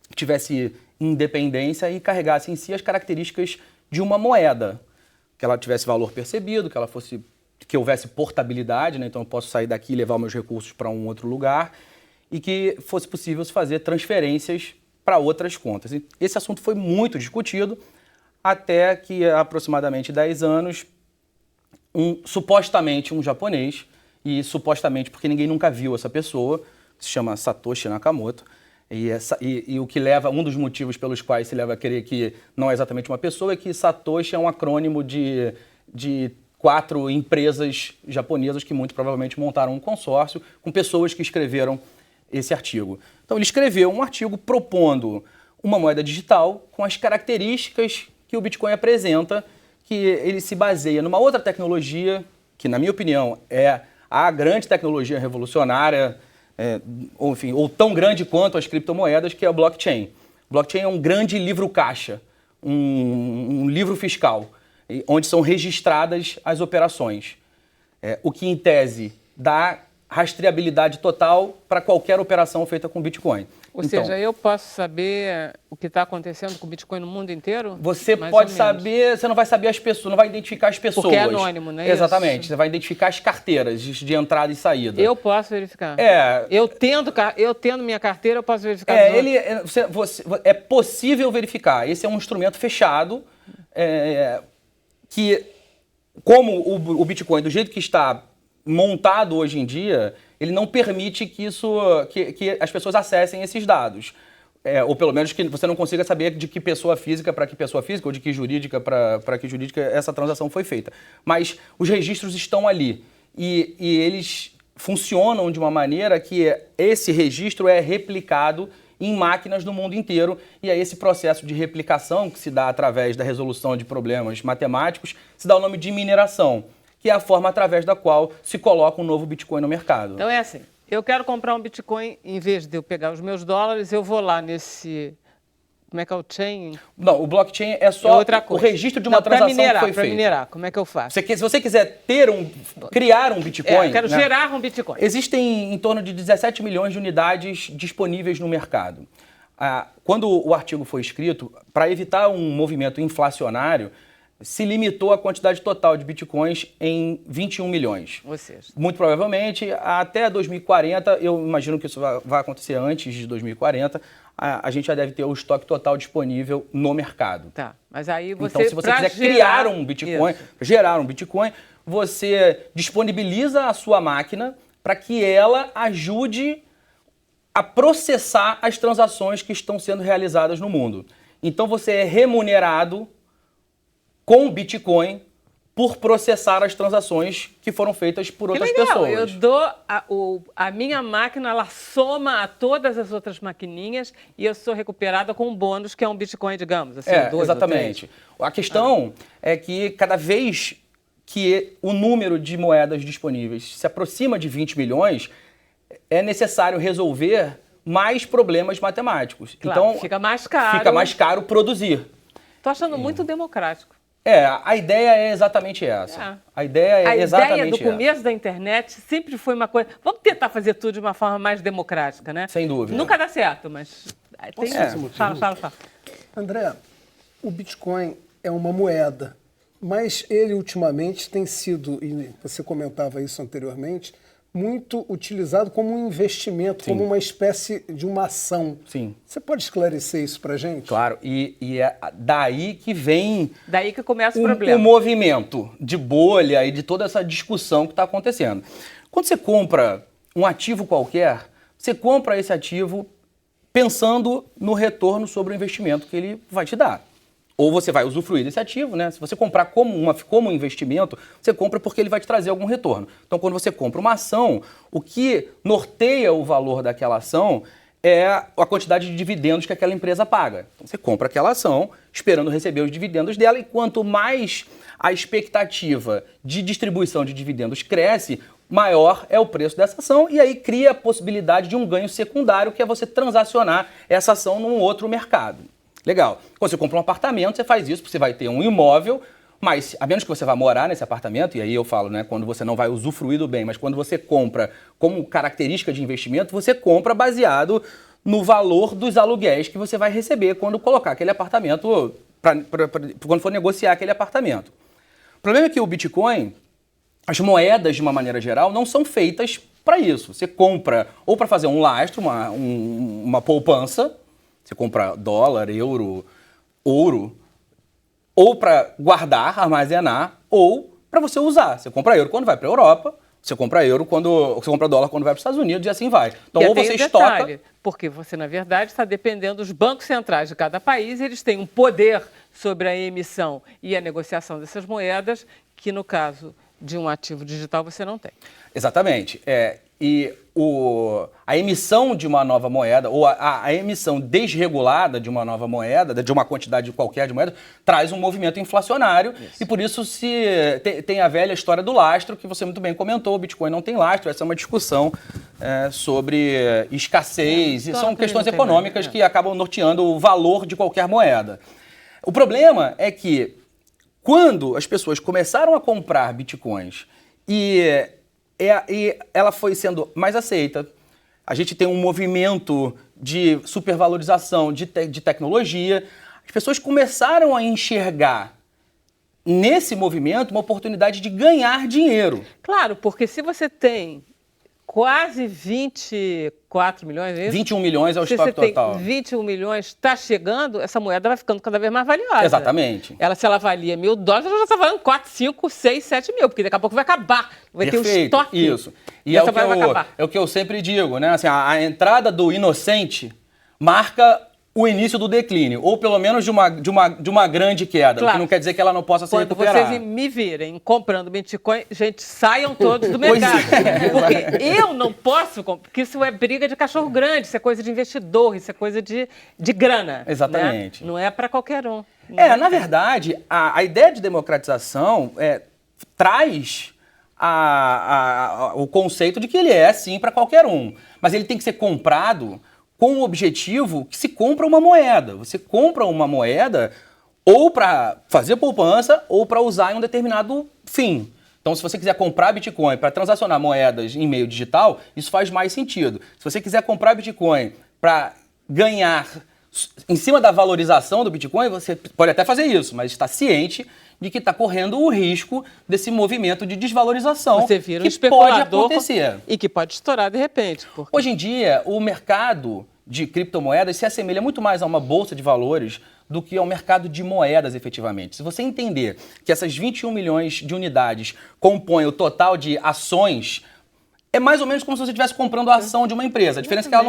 que tivesse independência e carregasse em si as características de uma moeda. Que ela tivesse valor percebido, que houvesse portabilidade, né? Então eu posso sair daqui e levar meus recursos para um outro lugar e que fosse possível se fazer transferências para outras contas. E esse assunto foi muito discutido até que, há aproximadamente 10 anos, supostamente um japonês, e supostamente porque ninguém nunca viu essa pessoa, se chama Satoshi Nakamoto, e o que leva, um dos motivos pelos quais se leva a crer que não é exatamente uma pessoa é que Satoshi é um acrônimo de 4 empresas japonesas que muito provavelmente montaram um consórcio com pessoas que escreveram esse artigo. Então ele escreveu um artigo propondo uma moeda digital com as características que o Bitcoin apresenta, que ele se baseia numa outra tecnologia, que na minha opinião é a grande tecnologia revolucionária, ou tão grande quanto as criptomoedas, que é a blockchain. Blockchain é um grande livro-caixa, um livro fiscal, onde são registradas as operações. O que, em tese, dá rastreabilidade total para qualquer operação feita com Bitcoin. Ou seja, eu posso saber o que está acontecendo com o Bitcoin no mundo inteiro? Você pode saber, você não vai saber as pessoas, não vai identificar as pessoas. Porque é anônimo, não é Exatamente, isso? Você vai identificar as carteiras de entrada e saída. Eu posso verificar? Eu tendo minha carteira, eu posso verificar? É possível verificar. Esse é um instrumento fechado que, como o Bitcoin, do jeito que está montado hoje em dia, ele não permite que as pessoas acessem esses dados. Ou pelo menos que você não consiga saber de que pessoa física para que pessoa física, ou de que jurídica para que jurídica essa transação foi feita. Mas os registros estão ali. E eles funcionam de uma maneira que esse registro é replicado em máquinas do mundo inteiro. E aí esse processo de replicação, que se dá através da resolução de problemas matemáticos, se dá o nome de mineração, que é a forma através da qual se coloca um novo Bitcoin no mercado. Então é assim, eu quero comprar um Bitcoin, em vez de eu pegar os meus dólares, eu vou lá nesse... Como é que é o chain? Não, o blockchain é só o registro de uma transação que foi feita. Para minerar, como é que eu faço? Se você quiser criar um Bitcoin... eu quero gerar um Bitcoin. Existem em torno de 17 milhões de unidades disponíveis no mercado. Quando o artigo foi escrito, para evitar um movimento inflacionário, se limitou a quantidade total de bitcoins em 21 milhões. Ou seja, muito provavelmente, até 2040, eu imagino que isso vai acontecer antes de 2040, a gente já deve ter o estoque total disponível no mercado. Tá, mas aí você... Então, se você quiser criar um Bitcoin, gerar um Bitcoin, você disponibiliza a sua máquina para que ela ajude a processar as transações que estão sendo realizadas no mundo. Então, você é remunerado com Bitcoin por processar as transações que foram feitas por outras pessoas. Eu dou a minha máquina, ela soma a todas as outras maquininhas e eu sou recuperada com um bônus que é um Bitcoin, digamos. Assim, exatamente. A questão é que cada vez que o número de moedas disponíveis se aproxima de 20 milhões, é necessário resolver mais problemas matemáticos. Claro, então, fica mais caro. Fica mais caro produzir. Estou achando muito democrático. A ideia é exatamente essa. A ideia é exatamente essa. A ideia do começo da internet sempre foi uma coisa... Vamos tentar fazer tudo de uma forma mais democrática, né? Sem dúvida. Nunca dá certo, mas Posso fazer uma pergunta? Fala. André, o Bitcoin é uma moeda, mas ele ultimamente tem sido, e você comentava isso anteriormente, muito utilizado como um investimento, como uma espécie de uma ação. Sim. Você pode esclarecer isso para a gente? Claro, e é daí que vem Daí que começa o problema. o movimento de bolha e de toda essa discussão que está acontecendo. Quando você compra um ativo qualquer, você compra esse ativo pensando no retorno sobre o investimento que ele vai te dar. Ou você vai usufruir desse ativo, né? Se você comprar como um investimento, você compra porque ele vai te trazer algum retorno. Então, quando você compra uma ação, o que norteia o valor daquela ação é a quantidade de dividendos que aquela empresa paga. Então, você compra aquela ação esperando receber os dividendos dela, e quanto mais a expectativa de distribuição de dividendos cresce, maior é o preço dessa ação, e aí cria a possibilidade de um ganho secundário, que é você transacionar essa ação num outro mercado. Legal. Quando você compra um apartamento, você faz isso, porque você vai ter um imóvel, mas a menos que você vá morar nesse apartamento, e aí eu falo, né, quando você não vai usufruir do bem, mas quando você compra como característica de investimento, você compra baseado no valor dos aluguéis que você vai receber quando colocar aquele apartamento, quando for negociar aquele apartamento. O problema é que o Bitcoin, as moedas de uma maneira geral, não são feitas para isso. Você compra ou para fazer um lastro, uma poupança. Você compra dólar, euro, ouro, ou para guardar, armazenar, ou para você usar. Você compra euro quando vai para a Europa, você compra dólar quando vai para os Estados Unidos, e assim vai. Então, ou você estoca... Porque você, na verdade, está dependendo dos bancos centrais de cada país, eles têm um poder sobre a emissão e a negociação dessas moedas, que no caso de um ativo digital você não tem. Exatamente. E a emissão de uma nova moeda, ou a emissão desregulada de uma nova moeda, de uma quantidade qualquer de moeda, traz um movimento inflacionário. Isso. E por isso tem a velha história do lastro, que você muito bem comentou. O Bitcoin não tem lastro. Essa é uma discussão sobre escassez. E são questões econômicas que acabam norteando o valor de qualquer moeda. O problema é que quando as pessoas começaram a comprar bitcoins e ela foi sendo mais aceita, a gente tem um movimento de supervalorização de tecnologia, as pessoas começaram a enxergar nesse movimento uma oportunidade de ganhar dinheiro. Claro, porque se você tem quase 24 milhões, é isso? 21 milhões é o estoque total. Se você tem 21 milhões, está chegando, essa moeda vai ficando cada vez mais valiosa. Exatamente. Se ela valia $1.000, ela já está valendo 4, 5, 6, 7 mil, porque daqui a pouco vai acabar. Vai ter um estoque. Isso. E é o que eu sempre digo, né? Assim, a entrada do inocente marca o início do declínio, ou pelo menos de uma grande queda, o que não quer dizer que ela não possa ser recuperada. Quando vocês me virem comprando Bitcoin, gente, saiam todos do mercado. Porque eu não posso, porque isso é briga de cachorro grande, isso é coisa de investidor, isso é coisa de grana. Exatamente. Né? Não é para qualquer um. Na verdade, a ideia de democratização traz o conceito de que ele é, sim, para qualquer um. Mas ele tem que ser comprado com o objetivo que se compra uma moeda. Você compra uma moeda ou para fazer poupança ou para usar em um determinado fim. Então, se você quiser comprar Bitcoin para transacionar moedas em meio digital, isso faz mais sentido. Se você quiser comprar Bitcoin para ganhar em cima da valorização do Bitcoin, você pode até fazer isso, mas está ciente de que está correndo o risco desse movimento de desvalorização você vira um que pode acontecer. E que pode estourar de repente. Porque... Hoje em dia, o mercado de criptomoedas se assemelha muito mais a uma bolsa de valores do que ao mercado de moedas, efetivamente. Se você entender que essas 21 milhões de unidades compõem o total de ações, é mais ou menos como se você estivesse comprando a ação de uma empresa. A diferença é que ela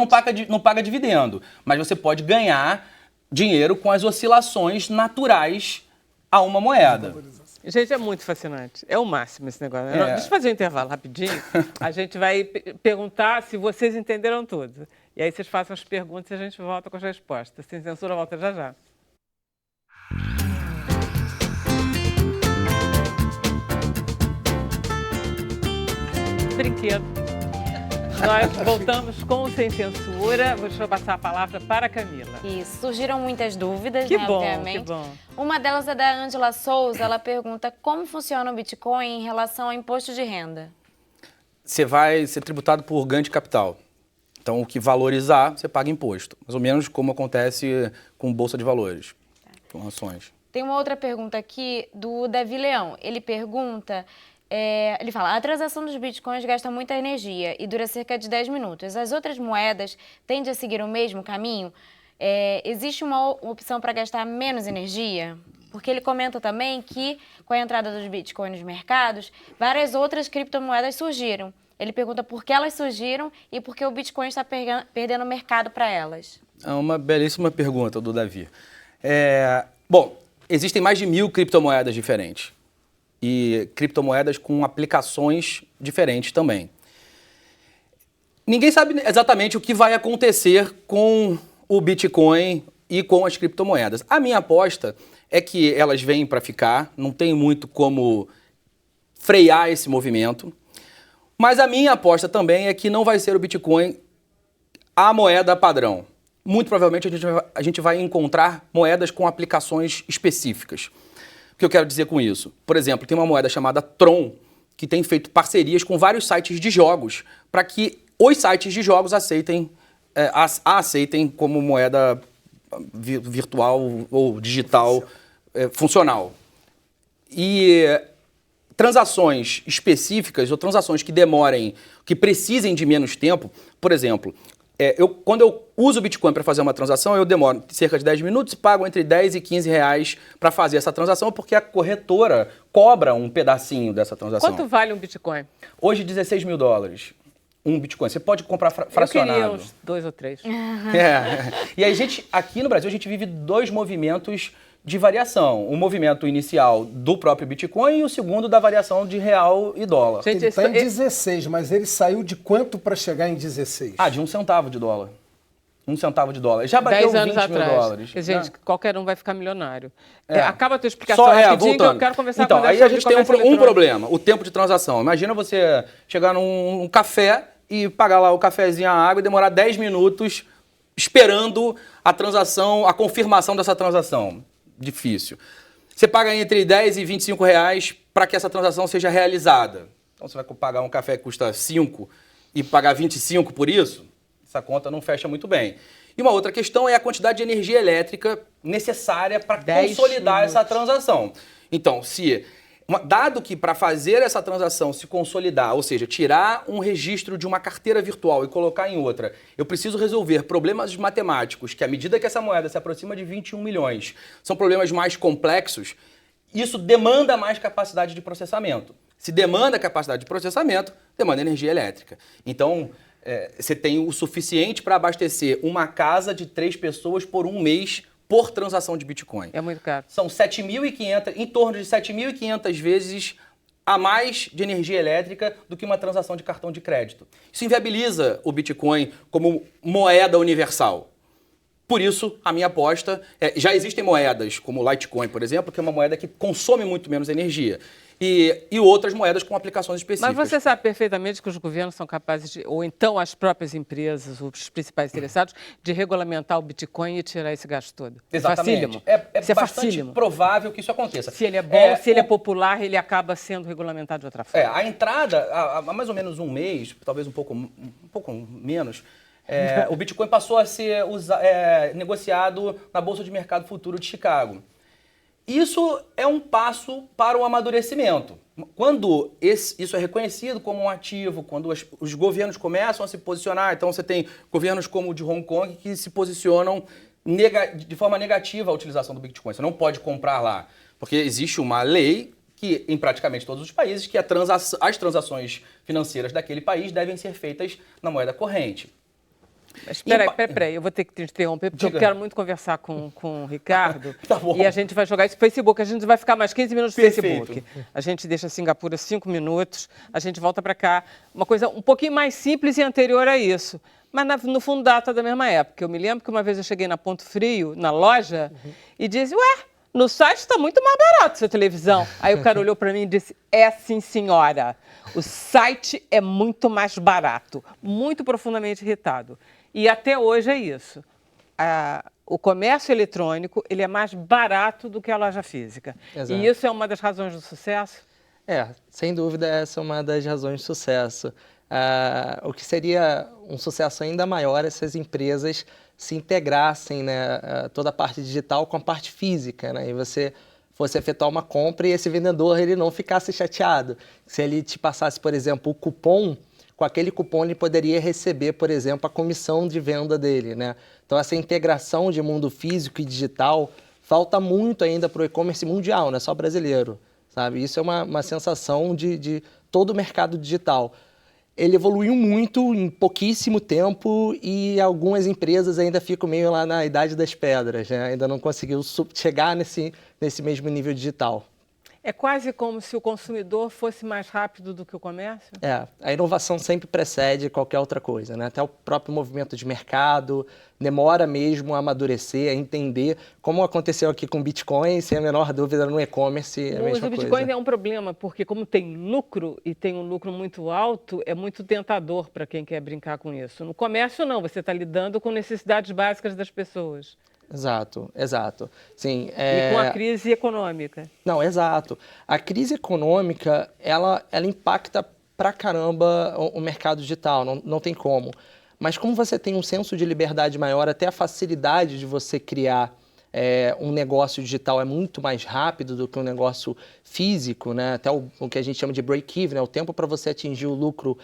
não paga dividendo, mas você pode ganhar dinheiro com as oscilações naturais a uma moeda. Gente, é muito fascinante. É o máximo esse negócio. Deixa eu fazer um intervalo rapidinho. A gente vai perguntar se vocês entenderam tudo. E aí vocês façam as perguntas e a gente volta com as respostas. Sem Censura volta já já. Brinquedo. Nós voltamos com o Sem Censura. Deixa eu passar a palavra para a Camila. Isso. Surgiram muitas dúvidas, que né, bom, obviamente. Que bom. Uma delas é da Ângela Souza. Ela pergunta como funciona o Bitcoin em relação ao imposto de renda. Você vai ser tributado por ganho de capital. Então, o que valorizar, você paga imposto. Mais ou menos como acontece com Bolsa de Valores, com ações. Tem uma outra pergunta aqui do Davi Leão. Ele pergunta, ele fala, a transação dos bitcoins gasta muita energia e dura cerca de 10 minutos. As outras moedas tendem a seguir o mesmo caminho? Existe uma opção para gastar menos energia? Porque ele comenta também que, com a entrada dos bitcoins nos mercados, várias outras criptomoedas surgiram. Ele pergunta por que elas surgiram e por que o Bitcoin está perdendo mercado para elas. É uma belíssima pergunta do Davi. Bom, existem mais de 1000 criptomoedas diferentes. E criptomoedas com aplicações diferentes também. Ninguém sabe exatamente o que vai acontecer com o Bitcoin e com as criptomoedas. A minha aposta é que elas vêm para ficar, não tem muito como frear esse movimento. Mas a minha aposta também é que não vai ser o Bitcoin a moeda padrão. Muito provavelmente a gente vai encontrar moedas com aplicações específicas. O que eu quero dizer com isso? Por exemplo, tem uma moeda chamada Tron, que tem feito parcerias com vários sites de jogos para que os sites de jogos aceitem como moeda virtual ou digital funcional. E transações específicas ou transações que demorem, que precisem de menos tempo, por exemplo, quando eu uso o Bitcoin para fazer uma transação, eu demoro cerca de 10 minutos e pago entre 10 e 15 reais para fazer essa transação, porque a corretora cobra um pedacinho dessa transação. Quanto vale um Bitcoin? Hoje, $16 mil. Um Bitcoin. Você pode comprar fracionado. Eu queria uns 2 ou 3. E aí, aqui no Brasil, a gente vive dois movimentos de variação. O movimento inicial do próprio Bitcoin e o segundo da variação de real e dólar. Gente, ele está em 16, mas ele saiu de quanto para chegar em 16? De $1 centavo. $1 centavo. Já bateu 10 anos 20 mil atrás. dólares. Gente, qualquer um vai ficar milionário. Acaba a tua explicação Só rapidinho, voltando. que eu quero conversar com Então, aí a gente tem um problema, o tempo de transação. Imagina você chegar num café e pagar lá o cafezinho, a água e demorar 10 minutos esperando a transação, a confirmação dessa transação. Difícil. Você paga entre 10 e 25 reais para que essa transação seja realizada. Então você vai pagar um café que custa 5 e pagar 25 por isso? Essa conta não fecha muito bem. E uma outra questão é a quantidade de energia elétrica necessária para consolidar essa transação. Então, dado que para fazer essa transação se consolidar, ou seja, tirar um registro de uma carteira virtual e colocar em outra, eu preciso resolver problemas matemáticos que, à medida que essa moeda se aproxima de 21 milhões, são problemas mais complexos, isso demanda mais capacidade de processamento. Se demanda capacidade de processamento, demanda energia elétrica. Então, você tem o suficiente para abastecer uma casa de 3 pessoas por um mês por transação de Bitcoin. É muito caro. São 7.500, em torno de 7.500 vezes a mais de energia elétrica do que uma transação de cartão de crédito. Isso inviabiliza o Bitcoin como moeda universal. Por isso, a minha aposta já existem moedas, como o Litecoin, por exemplo, que é uma moeda que consome muito menos energia. E outras moedas com aplicações específicas. Mas você sabe perfeitamente que os governos são capazes de, ou então as próprias empresas, os principais interessados, de regulamentar o Bitcoin e tirar esse gasto todo. Exatamente. Facílimo. É bastante facílimo. Provável que isso aconteça. Se ele é bom, se ele é popular, ele acaba sendo regulamentado de outra forma. A entrada, há mais ou menos um mês, talvez um pouco menos, o Bitcoin passou a ser negociado na Bolsa de Mercado Futuro de Chicago. Isso é um passo para o amadurecimento. Quando isso é reconhecido como um ativo, quando os governos começam a se posicionar, então você tem governos como o de Hong Kong que se posicionam de forma negativa à utilização do Bitcoin. Você não pode comprar lá, porque existe uma lei que, em praticamente todos os países, que as transações financeiras daquele país devem ser feitas na moeda corrente. Mas peraí, eu vou ter que te interromper, porque eu quero muito conversar com o Ricardo. Tá bom. E a gente vai jogar isso no Facebook, a gente vai ficar mais 15 minutos no Perfeito. Facebook. A gente deixa Singapura 5 minutos, a gente volta para cá. Uma coisa um pouquinho mais simples e anterior a isso. Mas, no fundo, data da mesma época. Eu me lembro que uma vez eu cheguei na Ponto Frio, na loja, e disse, no site está muito mais barato sua televisão. Aí o cara olhou para mim e disse, sim, senhora. O site é muito mais barato. Muito profundamente irritado. E até hoje é isso. O comércio eletrônico ele é mais barato do que a loja física. Exato. E isso é uma das razões do sucesso? Sem dúvida, essa é uma das razões de sucesso. o que seria um sucesso ainda maior é se as empresas se integrassem, né, toda a parte digital com a parte física, né, e você fosse efetuar uma compra e esse vendedor ele não ficasse chateado. Se ele te passasse, por exemplo, o cupom, com aquele cupom ele poderia receber, por exemplo, a comissão de venda dele, né? Então essa integração de mundo físico e digital falta muito ainda para o e-commerce mundial, não é só brasileiro, sabe? Isso é uma sensação de todo o mercado digital. Ele evoluiu muito em pouquíssimo tempo e algumas empresas ainda ficam meio lá na idade das pedras, né? Ainda não conseguiu chegar nesse mesmo nível digital. É quase como se o consumidor fosse mais rápido do que o comércio? A inovação sempre precede qualquer outra coisa, né? Até o próprio movimento de mercado demora mesmo a amadurecer, a entender, como aconteceu aqui com o Bitcoin, sem a menor dúvida no e-commerce é a mesma coisa. Mas o Bitcoin é um problema, porque como tem lucro e tem um lucro muito alto, é muito tentador para quem quer brincar com isso. No comércio não, você está lidando com necessidades básicas das pessoas. Exato. Sim, E com a crise econômica. Não, exato. A crise econômica, ela impacta pra caramba o mercado digital, não tem como. Mas como você tem um senso de liberdade maior, até a facilidade de você criar um negócio digital é muito mais rápido do que um negócio físico, né? Até o que a gente chama de break-even, né? O tempo para você atingir o lucro,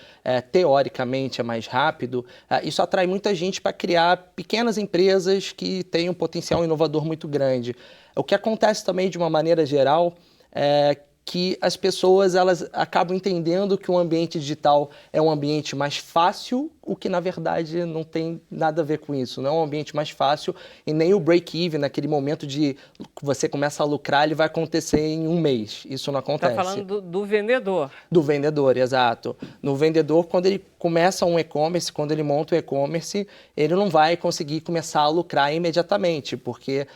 teoricamente, é mais rápido. Isso atrai muita gente para criar pequenas empresas que têm um potencial inovador muito grande. O que acontece também, de uma maneira geral, é que as pessoas elas acabam entendendo que o ambiente digital é um ambiente mais fácil, o que na verdade não tem nada a ver com isso. Não é um ambiente mais fácil e nem o break-even, naquele momento de você começa a lucrar, ele vai acontecer em um mês. Isso não acontece. Está falando do vendedor. Do vendedor, exato. No vendedor, quando ele começa um e-commerce, quando ele monta um e-commerce, ele não vai conseguir começar a lucrar imediatamente, porque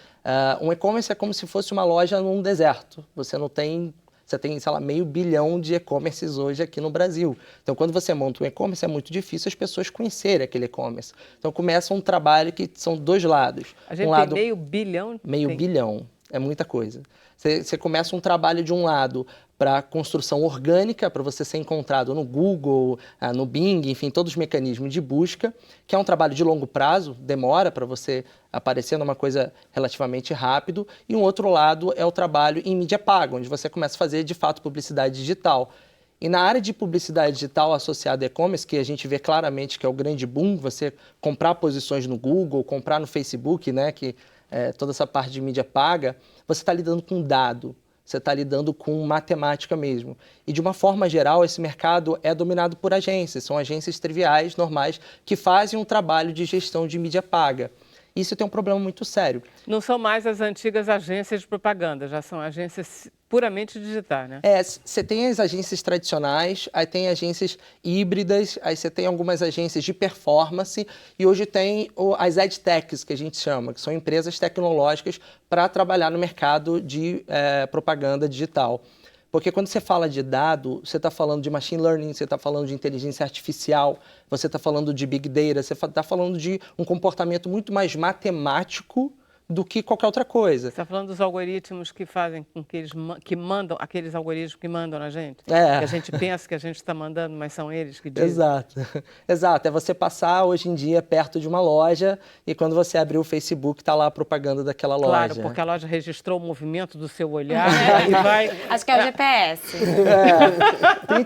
um e-commerce é como se fosse uma loja num deserto. Você tem, sei lá, 500 milhão de e-commerces hoje aqui no Brasil. Então, quando você monta um e-commerce, é muito difícil as pessoas conhecerem aquele e-commerce. Então, começa um trabalho que são dois lados. A gente tem 500 bilhão? 500 bilhão. É muita coisa. Você começa um trabalho de um lado para construção orgânica, para você ser encontrado no Google, no Bing, enfim, todos os mecanismos de busca, que é um trabalho de longo prazo, demora para você aparecer numa coisa relativamente rápido. E um outro lado é o trabalho em mídia paga, onde você começa a fazer, de fato, publicidade digital. E na área de publicidade digital associada a e-commerce, que a gente vê claramente que é o grande boom, você comprar posições no Google, comprar no Facebook, né, que toda essa parte de mídia paga, você está lidando com dado, você está lidando com matemática mesmo. E de uma forma geral, esse mercado é dominado por agências, são agências triviais, normais, que fazem um trabalho de gestão de mídia paga. Isso tem um problema muito sério. Não são mais as antigas agências de propaganda, já são agências puramente digitais, né? Você tem as agências tradicionais, aí tem agências híbridas, aí você tem algumas agências de performance e hoje tem as edtechs, que a gente chama, que são empresas tecnológicas para trabalhar no mercado de propaganda digital. Porque quando você fala de dado, você está falando de machine learning, você está falando de inteligência artificial, você está falando de big data, você está falando de um comportamento muito mais matemático do que qualquer outra coisa. Você está falando dos algoritmos que fazem com que eles mandam, aqueles algoritmos que mandam na gente? Que a gente pensa que a gente está mandando, mas são eles que dizem. Exato. É você passar hoje em dia perto de uma loja e quando você abrir o Facebook está lá a propaganda daquela loja. Claro, porque a loja registrou o movimento do seu olhar e vai... Acho que é o GPS.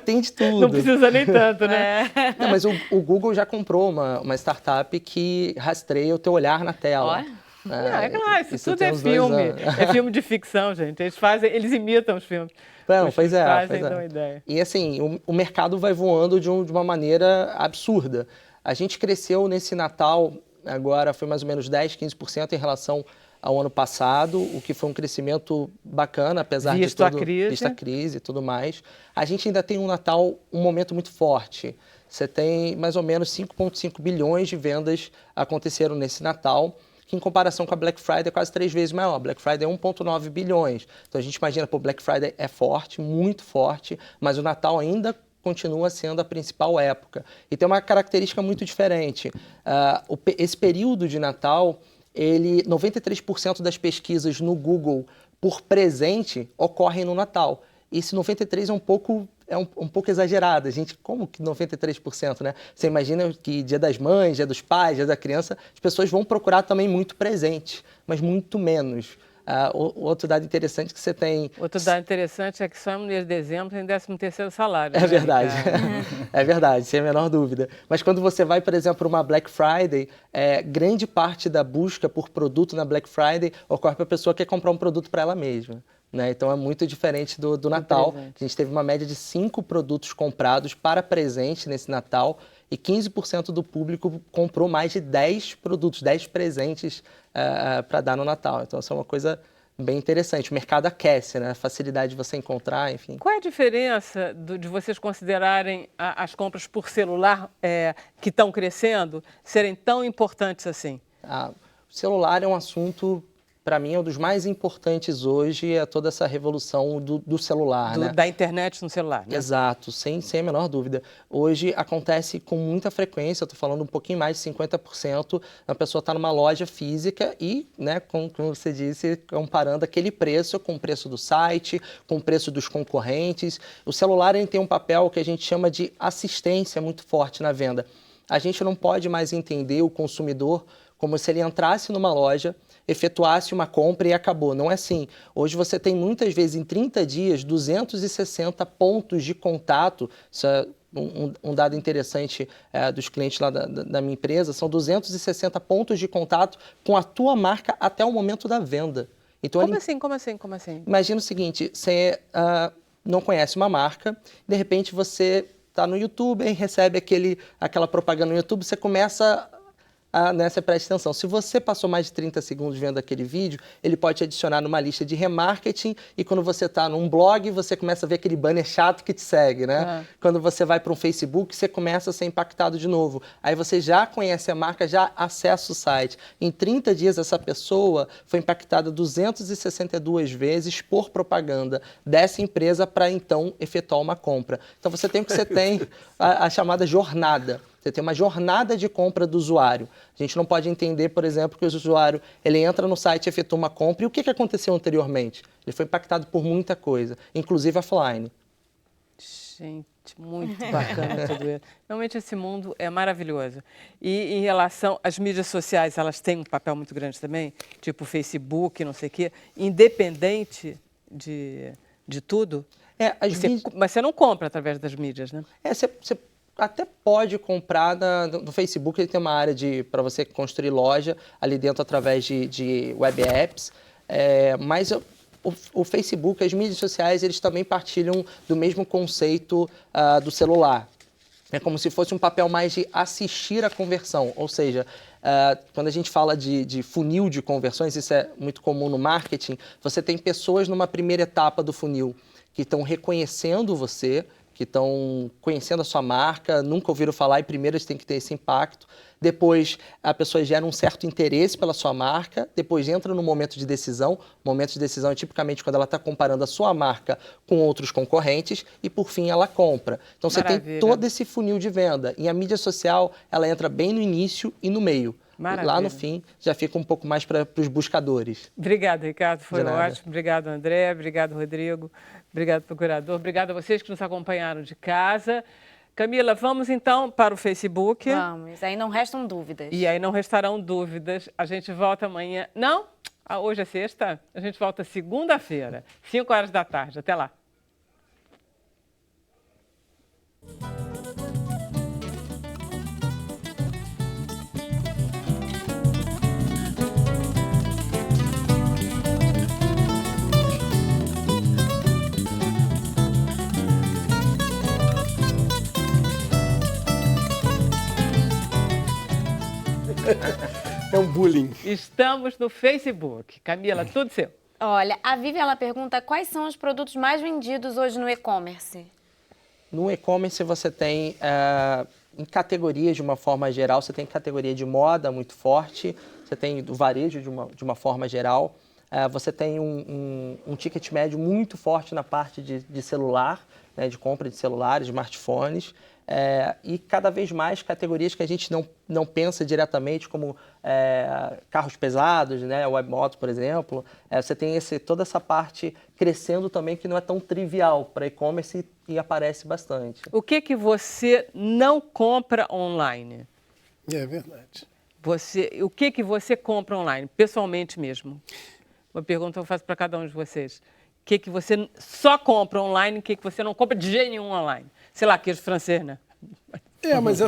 Tem de tudo. Não precisa nem tanto, né? Não, mas o Google já comprou uma startup que rastreia o teu olhar na tela. É claro, isso tudo é filme. É filme de ficção, gente. Eles imitam os filmes. Não, pois é. Dão ideia. E assim, o mercado vai voando de uma maneira absurda. A gente cresceu nesse Natal, agora foi mais ou menos 10%, 15% em relação ao ano passado, o que foi um crescimento bacana, apesar de vista a crise e tudo mais. A gente ainda tem um Natal, um momento muito forte. Você tem mais ou menos 5,5 bilhões de vendas aconteceram nesse Natal, que em comparação com a Black Friday é quase 3 vezes maior. Black Friday é 1,9 bilhões. Então a gente imagina, Black Friday é forte, muito forte, mas o Natal ainda continua sendo a principal época. E tem uma característica muito diferente. Esse período de Natal, 93% das pesquisas no Google por presente ocorrem no Natal. Esse 93 é um pouco é um pouco exagerada. Gente, como que 93%, né? Você imagina que Dia das Mães, Dia dos Pais, Dia da Criança, as pessoas vão procurar também muito presente, mas muito menos. Outro dado interessante que você tem... Outro dado interessante é que só no mês de dezembro tem 13º salário. É verdade. É verdade, sem a menor dúvida. Mas quando você vai, por exemplo, para uma Black Friday, grande parte da busca por produto na Black Friday ocorre para a pessoa que quer comprar um produto para ela mesma. Né? Então é muito diferente do Natal. A gente teve uma média de 5 produtos comprados para presente nesse Natal e 15% do público comprou mais de 10 produtos, 10 presentes para dar no Natal. Então isso é uma coisa bem interessante. O mercado aquece, né? A facilidade de você encontrar, enfim. Qual é a diferença de vocês considerarem as compras por celular que estão crescendo serem tão importantes assim? O celular é um assunto... Para mim, é um dos mais importantes hoje, toda essa revolução do celular, né? Da internet no celular, né? Exato, sem a menor dúvida. Hoje acontece com muita frequência, eu estou falando um pouquinho mais de 50%, a pessoa está numa loja física e, né, como você disse, comparando aquele preço com o preço do site, com o preço dos concorrentes. O celular ele tem um papel que a gente chama de assistência muito forte na venda. A gente não pode mais entender o consumidor como se ele entrasse numa loja, efetuasse uma compra e acabou. Não é assim. Hoje você tem muitas vezes em 30 dias 260 pontos de contato. Isso é um dado interessante dos clientes lá da minha empresa. São 260 pontos de contato com a tua marca até o momento da venda. Então, Como assim? Imagina o seguinte, você não conhece uma marca, de repente você está no YouTube e recebe aquela propaganda no YouTube, você começa... Você presta atenção. Se você passou mais de 30 segundos vendo aquele vídeo, ele pode te adicionar numa lista de remarketing e quando você está num blog, você começa a ver aquele banner chato que te segue, né? Quando você vai para um Facebook, você começa a ser impactado de novo. Aí você já conhece a marca, já acessa o site. Em 30 dias, essa pessoa foi impactada 262 vezes por propaganda dessa empresa para, então, efetuar uma compra. Então, você tem a chamada jornada. Você tem uma jornada de compra do usuário. A gente não pode entender, por exemplo, que o usuário ele entra no site e efetua uma compra. E o que aconteceu anteriormente? Ele foi impactado por muita coisa, inclusive offline. Gente, muito bacana tudo isso. Realmente esse mundo é maravilhoso. E em relação às mídias sociais, elas têm um papel muito grande também? Tipo Facebook, não sei o quê. Independente de tudo? Mas você não compra através das mídias, né? Você até pode comprar no Facebook, ele tem uma área para você construir loja ali dentro através de web apps, mas o Facebook, as mídias sociais, eles também partilham do mesmo conceito do celular. É como se fosse um papel mais de assistir a conversão, ou seja, quando a gente fala de funil de conversões, isso é muito comum no marketing, você tem pessoas numa primeira etapa do funil que estão reconhecendo você, que estão conhecendo a sua marca, nunca ouviram falar e primeiro eles têm que ter esse impacto. Depois a pessoa gera um certo interesse pela sua marca, depois entra no momento de decisão. O momento de decisão é tipicamente quando ela está comparando a sua marca com outros concorrentes e por fim ela compra. Então você tem todo esse funil de venda. E a mídia social ela entra bem no início e no meio. Maravilha. Lá no fim já fica um pouco mais para os buscadores. Obrigada, Ricardo, foi ótimo. Obrigado, André, obrigado, Rodrigo, obrigado, procurador, obrigado a vocês que nos acompanharam de casa. Camila, vamos então para o Facebook. Vamos, aí não restam dúvidas. E aí não restarão dúvidas. A gente volta amanhã. Não, hoje é sexta, a gente volta segunda-feira, 5 horas da tarde. Até lá. É um bullying. Estamos no Facebook. Camila, tudo seu. Olha, a Vivi, ela pergunta quais são os produtos mais vendidos hoje no e-commerce? No e-commerce você tem, em categorias de uma forma geral, você tem categoria de moda muito forte, você tem do varejo de uma forma geral, você tem um ticket médio muito forte na parte de celular, né, de compra de celulares, smartphones, e cada vez mais categorias que a gente não pensa diretamente, como carros pesados, né, webmoto, por exemplo. Você tem toda essa parte crescendo também, que não é tão trivial para e-commerce e aparece bastante. O que você não compra online? É verdade. O que você compra online, pessoalmente mesmo? Uma pergunta que eu faço para cada um de vocês. O que você só compra online, o que você não compra de jeito nenhum online? Sei lá, queijo francês, né? Mas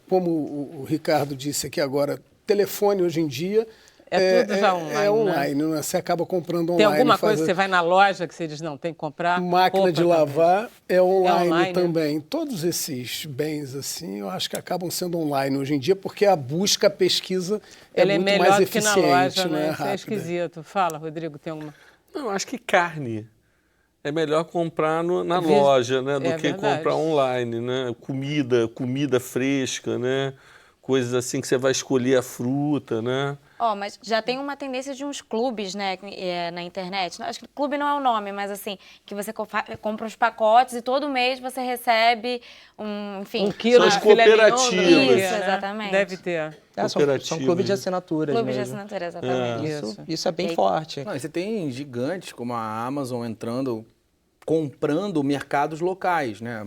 como o Ricardo disse aqui agora, telefone hoje em dia tudo já online. É online, né? Você acaba comprando online. Tem alguma coisa que você vai na loja que você diz, não, tem que comprar? Máquina de lavar é online também. Né? Todos esses bens, assim, eu acho que acabam sendo online hoje em dia, porque a busca, a pesquisa Ele muito melhor mais do que eficiente, na loja, né? Isso rápida. é esquisito. Fala, Rodrigo, tem alguma? Não, eu acho que carne. É melhor comprar na loja, né, do que comprar online, né? Comida fresca, né? Coisas assim que você vai escolher a fruta, né? Mas já tem uma tendência de uns clubes, né, na internet. Acho que clube não é o nome, mas assim, que você compra os pacotes e todo mês você recebe um quilo de cooperativas. Isso, exatamente. Deve ter. São clubes de assinaturas. Clubes de assinatura, exatamente. Isso é bem forte. Não, você tem gigantes como a Amazon comprando mercados locais, né?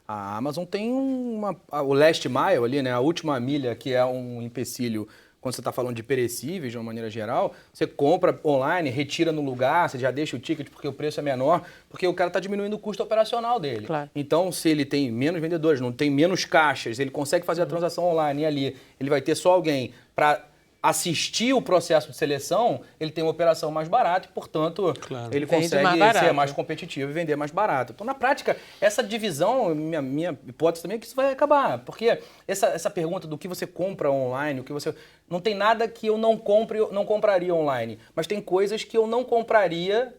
A Amazon tem o last mile ali, né? A última milha, que é um empecilho quando você está falando de perecíveis de uma maneira geral. Você compra online, retira no lugar, você já deixa o ticket porque o preço é menor, porque o cara está diminuindo o custo operacional dele. Claro. Então, se ele tem menos vendedores, não tem menos caixas, ele consegue fazer a transação online e ali ele vai ter só alguém para assistir o processo de seleção, ele tem uma operação mais barata e, portanto, ele consegue ser mais competitivo e vender mais barato. Então, na prática, essa divisão, minha hipótese também é que isso vai acabar. Porque essa pergunta do que você compra online, o que você... Não tem nada que eu não compraria online, mas tem coisas que eu não compraria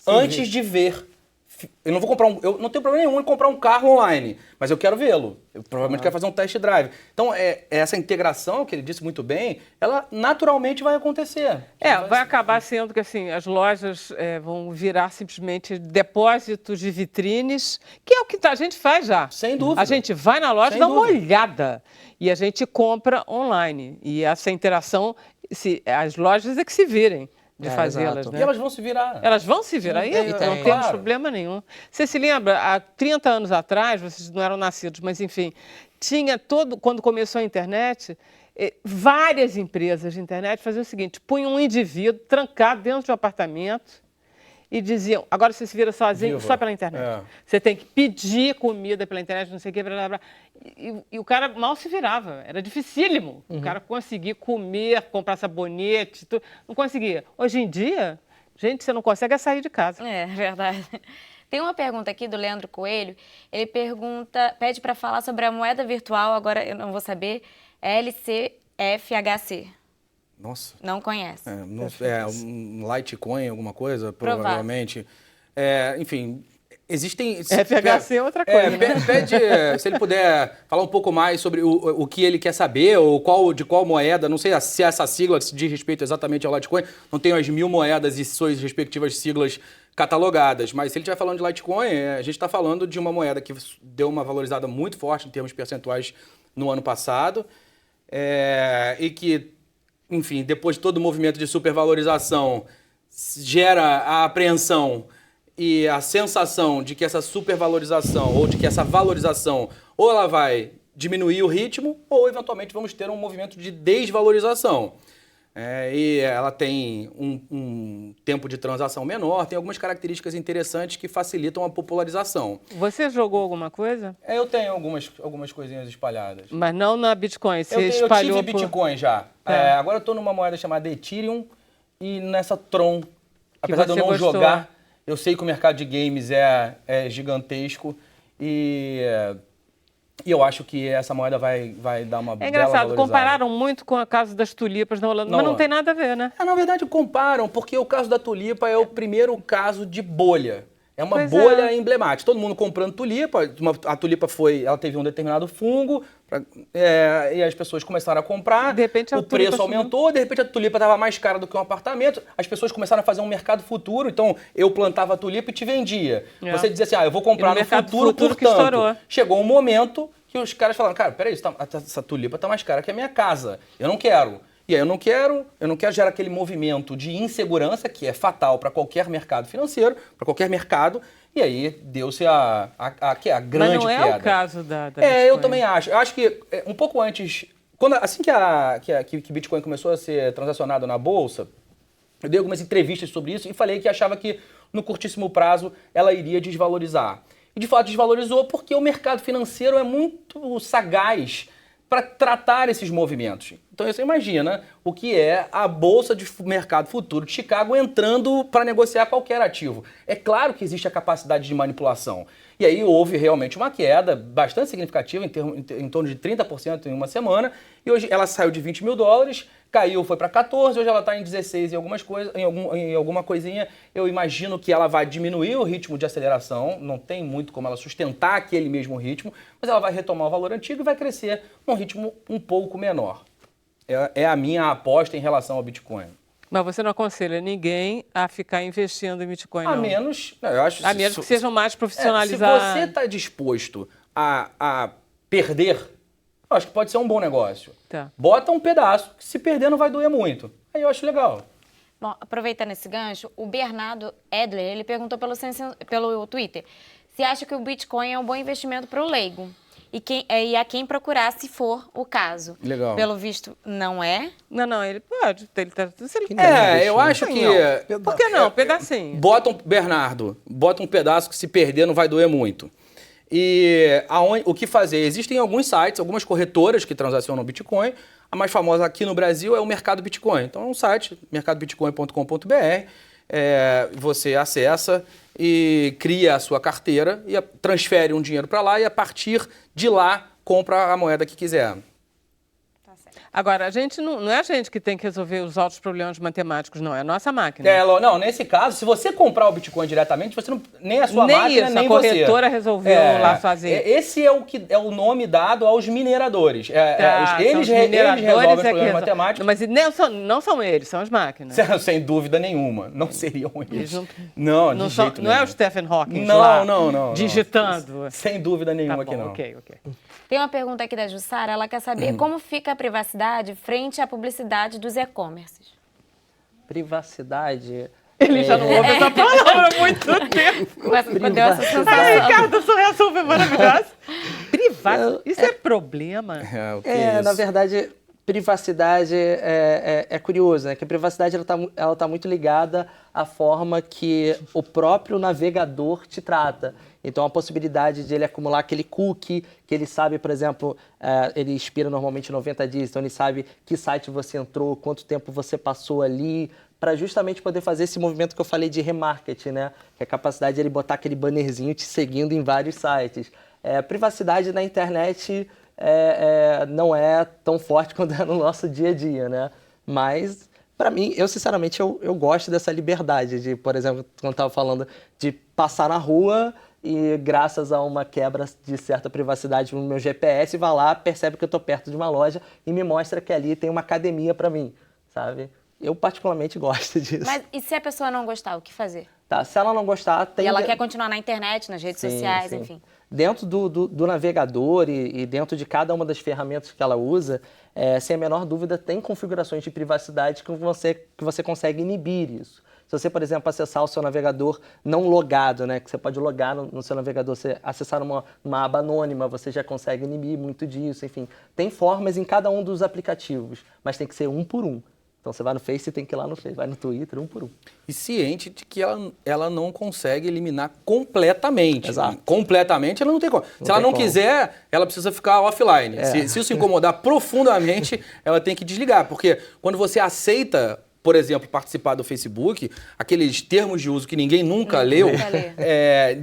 antes de ver. Eu não vou comprar eu não tenho problema nenhum em comprar um carro online, mas eu quero vê-lo. Eu provavelmente quero fazer um test drive. Então, essa integração, que ele disse muito bem, ela naturalmente vai acontecer. Vai acabar sendo que assim, as lojas vão virar simplesmente depósitos de vitrines, que é o que a gente faz já. Sem dúvida. A gente vai na loja, dá uma olhada e a gente compra online. E essa interação, as lojas é que se virem de fazê-las, né? E elas vão se virar. Elas vão se virar, não temos problema nenhum. Você se lembra, há 30 anos atrás, vocês não eram nascidos, mas enfim, tinha quando começou a internet, várias empresas de internet faziam o seguinte, punham um indivíduo trancado dentro de um apartamento e diziam, agora você se vira sozinho só pela internet. Você tem que pedir comida pela internet, não sei o que, blá, blá, blá. E o cara mal se virava, era dificílimo. O cara conseguir comer, comprar sabonete, tudo, não conseguia. Hoje em dia, gente, você não consegue sair de casa. É verdade. Tem uma pergunta aqui do Leandro Coelho, ele pede para falar sobre a moeda virtual, agora eu não vou saber, LCFHC. Nossa. Não conhece. Um Litecoin, alguma coisa, provavelmente. Enfim, existem... FHC é outra coisa, né? Pede, se ele puder falar um pouco mais sobre o que ele quer saber, ou de qual moeda, não sei se essa sigla diz respeito exatamente ao Litecoin, não tenho as 1000 moedas e suas respectivas siglas catalogadas, mas se ele estiver falando de Litecoin, a gente está falando de uma moeda que deu uma valorizada muito forte em termos percentuais no ano passado, e que, enfim, depois de todo o movimento de supervalorização, gera a apreensão e a sensação de que essa supervalorização ou de que essa valorização ou ela vai diminuir o ritmo ou, eventualmente, vamos ter um movimento de desvalorização. E ela tem um tempo de transação menor, tem algumas características interessantes que facilitam a popularização. Você jogou alguma coisa? Eu tenho algumas coisinhas espalhadas. Mas não na Bitcoin, eu tive Bitcoin já. Agora eu estou numa moeda chamada Ethereum e nessa Tron. Apesar de eu não jogar, eu sei que o mercado de games é gigantesco e eu acho que essa moeda vai dar uma bela engraçado, valorizada. Compararam muito com a caso das tulipas na Holanda, mas não tem nada a ver, né? Na verdade, comparam, porque o caso da tulipa é o primeiro caso de bolha. É uma Pois bolha emblemática. Todo mundo comprando tulipa. A tulipa ela teve um determinado fungo, e as pessoas começaram a comprar. De repente, a o preço tulipa aumentou, de repente a tulipa estava mais cara do que um apartamento. As pessoas começaram a fazer um mercado futuro. Então, eu plantava a tulipa e te vendia. Você dizia assim, eu vou comprar no futuro por tanto. Chegou um momento que os caras falaram, cara, peraí, essa tulipa está mais cara que a minha casa. Eu não quero. E aí eu não quero gerar aquele movimento de insegurança que é fatal para qualquer mercado financeiro, para qualquer mercado, e aí deu-se a grande queda. Mas não é o caso da Bitcoin. Eu também acho. Eu acho que um pouco antes, assim que Bitcoin começou a ser transacionado na Bolsa, eu dei algumas entrevistas sobre isso e falei que achava que no curtíssimo prazo ela iria desvalorizar. E de fato desvalorizou porque o mercado financeiro é muito sagaz para tratar esses movimentos. Então você imagina o que é a Bolsa de Mercado Futuro de Chicago entrando para negociar qualquer ativo. É claro que existe a capacidade de manipulação. E aí houve realmente uma queda bastante significativa, em torno de 30% em uma semana, e hoje ela saiu de 20 mil dólares, caiu, foi para 14, hoje ela está em 16 em alguma coisinha. Eu imagino que ela vai diminuir o ritmo de aceleração, não tem muito como ela sustentar aquele mesmo ritmo, mas ela vai retomar o valor antigo e vai crescer num ritmo um pouco menor. É a minha aposta em relação ao Bitcoin. Mas você não aconselha ninguém a ficar investindo em Bitcoin, não? A menos que sejam mais profissionalizados. Se você está disposto a perder, eu acho que pode ser um bom negócio. Tá. Bota um pedaço, que se perder não vai doer muito. Aí eu acho legal. Bom, aproveitando esse gancho, o Bernardo Edler, ele perguntou pelo Twitter se acha que o Bitcoin é um bom investimento para o leigo. E a quem procurar, se for o caso. Legal. Pelo visto, não é? Não, ele pode. Se ele quiser. Eu acho que... Por que não? Pedacinho. Bernardo, bota um pedaço que se perder não vai doer muito. E o que fazer? Existem alguns sites, algumas corretoras que transacionam Bitcoin. A mais famosa aqui no Brasil é o Mercado Bitcoin. Então é um site, mercadobitcoin.com.br. Você acessa e cria a sua carteira e transfere um dinheiro para lá e a partir de lá compra a moeda que quiser. Agora, a gente não é a gente que tem que resolver os altos problemas matemáticos, não. É a nossa máquina. Não, nesse caso, se você comprar o Bitcoin diretamente, você não, nem a sua máquina, nem você. A corretora resolveu lá sozinha. Esse é o nome dado aos mineradores. Eles resolvem os problemas matemáticos. Mas não são eles, são as máquinas. Sem dúvida nenhuma. Não seriam eles. De jeito nenhum. Não é o Stephen Hawking lá digitando. Sem dúvida nenhuma aqui não. Ok. Tem uma pergunta aqui da Jussara, ela quer saber como fica a privacidade frente à publicidade dos e-commerces. Privacidade... Ele já não ouve essa palavra há muito tempo. Deu essa sensação. Ricardo, a sua reação foi maravilhosa. Privacidade, isso é problema? Na verdade, privacidade é curioso, né? Que a privacidade ela tá muito ligada à forma que o próprio navegador te trata. Então, a possibilidade de ele acumular aquele cookie, que ele sabe, por exemplo, ele expira normalmente 90 dias, então ele sabe que site você entrou, quanto tempo você passou ali, para justamente poder fazer esse movimento que eu falei de remarketing, né? Que é a capacidade de ele botar aquele bannerzinho te seguindo em vários sites. Privacidade na internet não é tão forte quanto é no nosso dia a dia, né? Mas... Para mim, eu sinceramente, eu gosto dessa liberdade de, por exemplo, quando eu estava falando de passar na rua e graças a uma quebra de certa privacidade no meu GPS, vai lá, percebe que eu estou perto de uma loja e me mostra que ali tem uma academia para mim, sabe? Eu particularmente gosto disso. Mas e se a pessoa não gostar, o que fazer? Tá, se ela não gostar, tem... E ela quer continuar na internet, nas redes sociais, enfim. Dentro do navegador e dentro de cada uma das ferramentas que ela usa, sem a menor dúvida, tem configurações de privacidade que você consegue inibir isso. Se você, por exemplo, acessar o seu navegador não logado, né, que você pode logar no seu navegador, você acessar uma aba anônima, você já consegue inibir muito disso, enfim. Tem formas em cada um dos aplicativos, mas tem que ser um por um. Então, você vai no Face, tem que ir lá no Face, vai no Twitter, um por um. E ciente de que ela não consegue eliminar completamente. Exato. Completamente ela não tem como. Se ela não quiser, ela precisa ficar offline. Se isso incomodar profundamente, ela tem que desligar. Porque quando você aceita, por exemplo, participar do Facebook, aqueles termos de uso que ninguém nunca leu,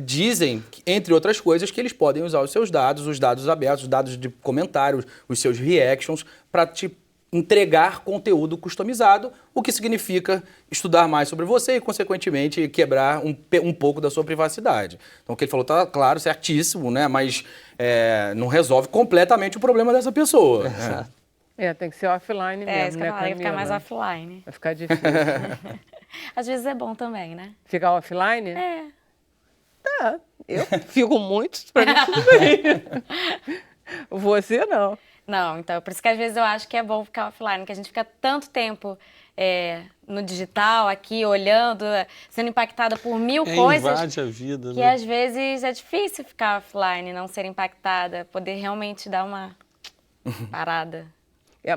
dizem, entre outras coisas, que eles podem usar os seus dados, os dados abertos, os dados de comentários, os seus reactions, para te entregar conteúdo customizado, o que significa estudar mais sobre você e, consequentemente, quebrar um pouco da sua privacidade. Então, o que ele falou tá claro, certíssimo, né? Mas não resolve completamente o problema dessa pessoa. Tem que ser offline mesmo, isso que eu falei, ficar mais offline. Vai ficar difícil. Às vezes é bom também, né? Ficar offline? Tá, eu fico muito, pra mim tudo bem. Você não. Não, então, por isso que às vezes eu acho que é bom ficar offline, porque a gente fica tanto tempo no digital, aqui, olhando, sendo impactada por mil coisas. Invade a vida, que né? às vezes é difícil ficar offline, não ser impactada, poder realmente dar uma parada.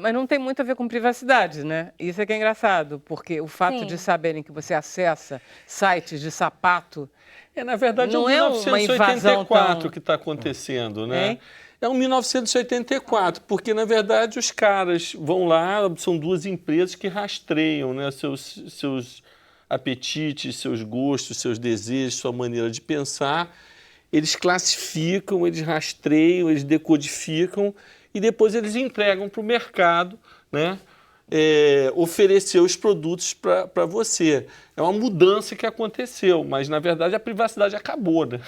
Mas não tem muito a ver com privacidade, né? Isso é que é engraçado, porque o fato de saberem que você acessa sites de sapato... na verdade, não é o 1984 que está acontecendo, né? É um 1984, porque, na verdade, os caras vão lá, são duas empresas que rastreiam, né, seus apetites, seus gostos, seus desejos, sua maneira de pensar. Eles classificam, eles rastreiam, eles decodificam e depois eles entregam para o mercado, né, oferecer os produtos para você. É uma mudança que aconteceu, mas, na verdade, a privacidade acabou, né?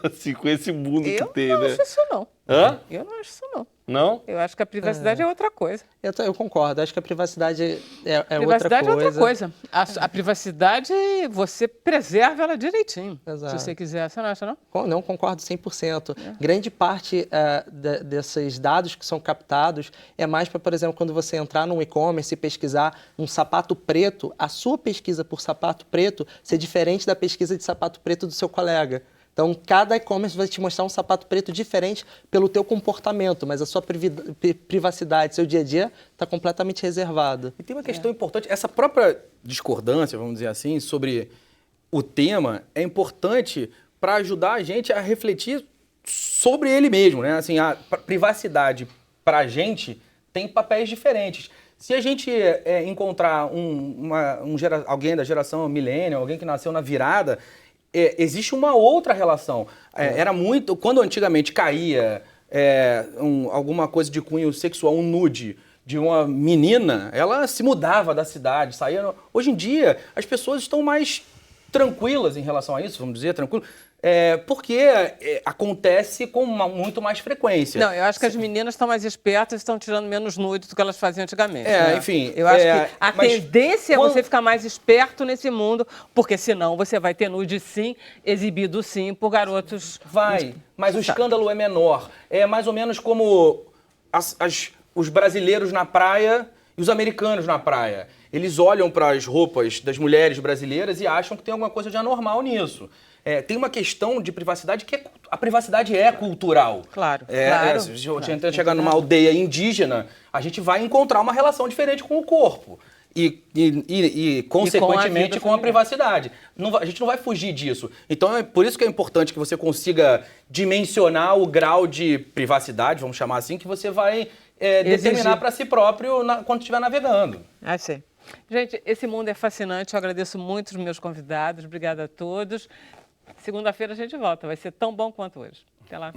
Assim, com esse mundo que tem, né? Eu não acho isso, não. Hã? Eu não acho isso, não. Não? Eu acho que a privacidade é outra coisa. Eu concordo, acho que a privacidade é Privacidade outra coisa. é outra coisa. A privacidade, você preserva ela direitinho. Exato. Se você quiser. Você não acha, não? Não, concordo 100%. Grande parte desses dados que são captados é mais para, por exemplo, quando você entrar num e-commerce e pesquisar um sapato preto, a sua pesquisa por sapato preto ser diferente da pesquisa de sapato preto do seu colega. Então, cada e-commerce vai te mostrar um sapato preto diferente pelo teu comportamento, mas a sua privacidade, seu dia a dia, está completamente reservado. E tem uma questão importante, essa própria discordância, vamos dizer assim, sobre o tema, é importante para ajudar a gente a refletir sobre ele mesmo, né? Assim, a privacidade para a gente tem papéis diferentes. Se a gente encontrar alguém da geração millennial, alguém que nasceu na virada, existe uma outra relação. Era muito... Quando antigamente caía alguma coisa de cunho sexual, um nude de uma menina, ela se mudava da cidade, saía... Hoje em dia, as pessoas estão mais tranquilas em relação a isso, vamos dizer, tranquilo, porque acontece com muito mais frequência. Não, eu acho que as meninas estão mais espertas e estão tirando menos nude do que elas faziam antigamente. Né? Enfim... Eu acho que a tendência é você ficar mais esperto nesse mundo, porque senão você vai ter nude sim, exibido sim, por garotos... Mas o escândalo é menor. É mais ou menos como os brasileiros na praia e os americanos na praia. Eles olham para as roupas das mulheres brasileiras e acham que tem alguma coisa de anormal nisso. Tem uma questão de privacidade que a privacidade é cultural. Claro. Se a gente chegar numa aldeia indígena, a gente vai encontrar uma relação diferente com o corpo. E consequentemente, com a privacidade. A gente não vai fugir disso. Então, é por isso que é importante que você consiga dimensionar o grau de privacidade, vamos chamar assim, que você vai determinar para si próprio quando estiver navegando. Sei. Gente, esse mundo é fascinante. Eu agradeço muito os meus convidados. Obrigada a todos. Segunda-feira a gente volta. Vai ser tão bom quanto hoje. Até lá.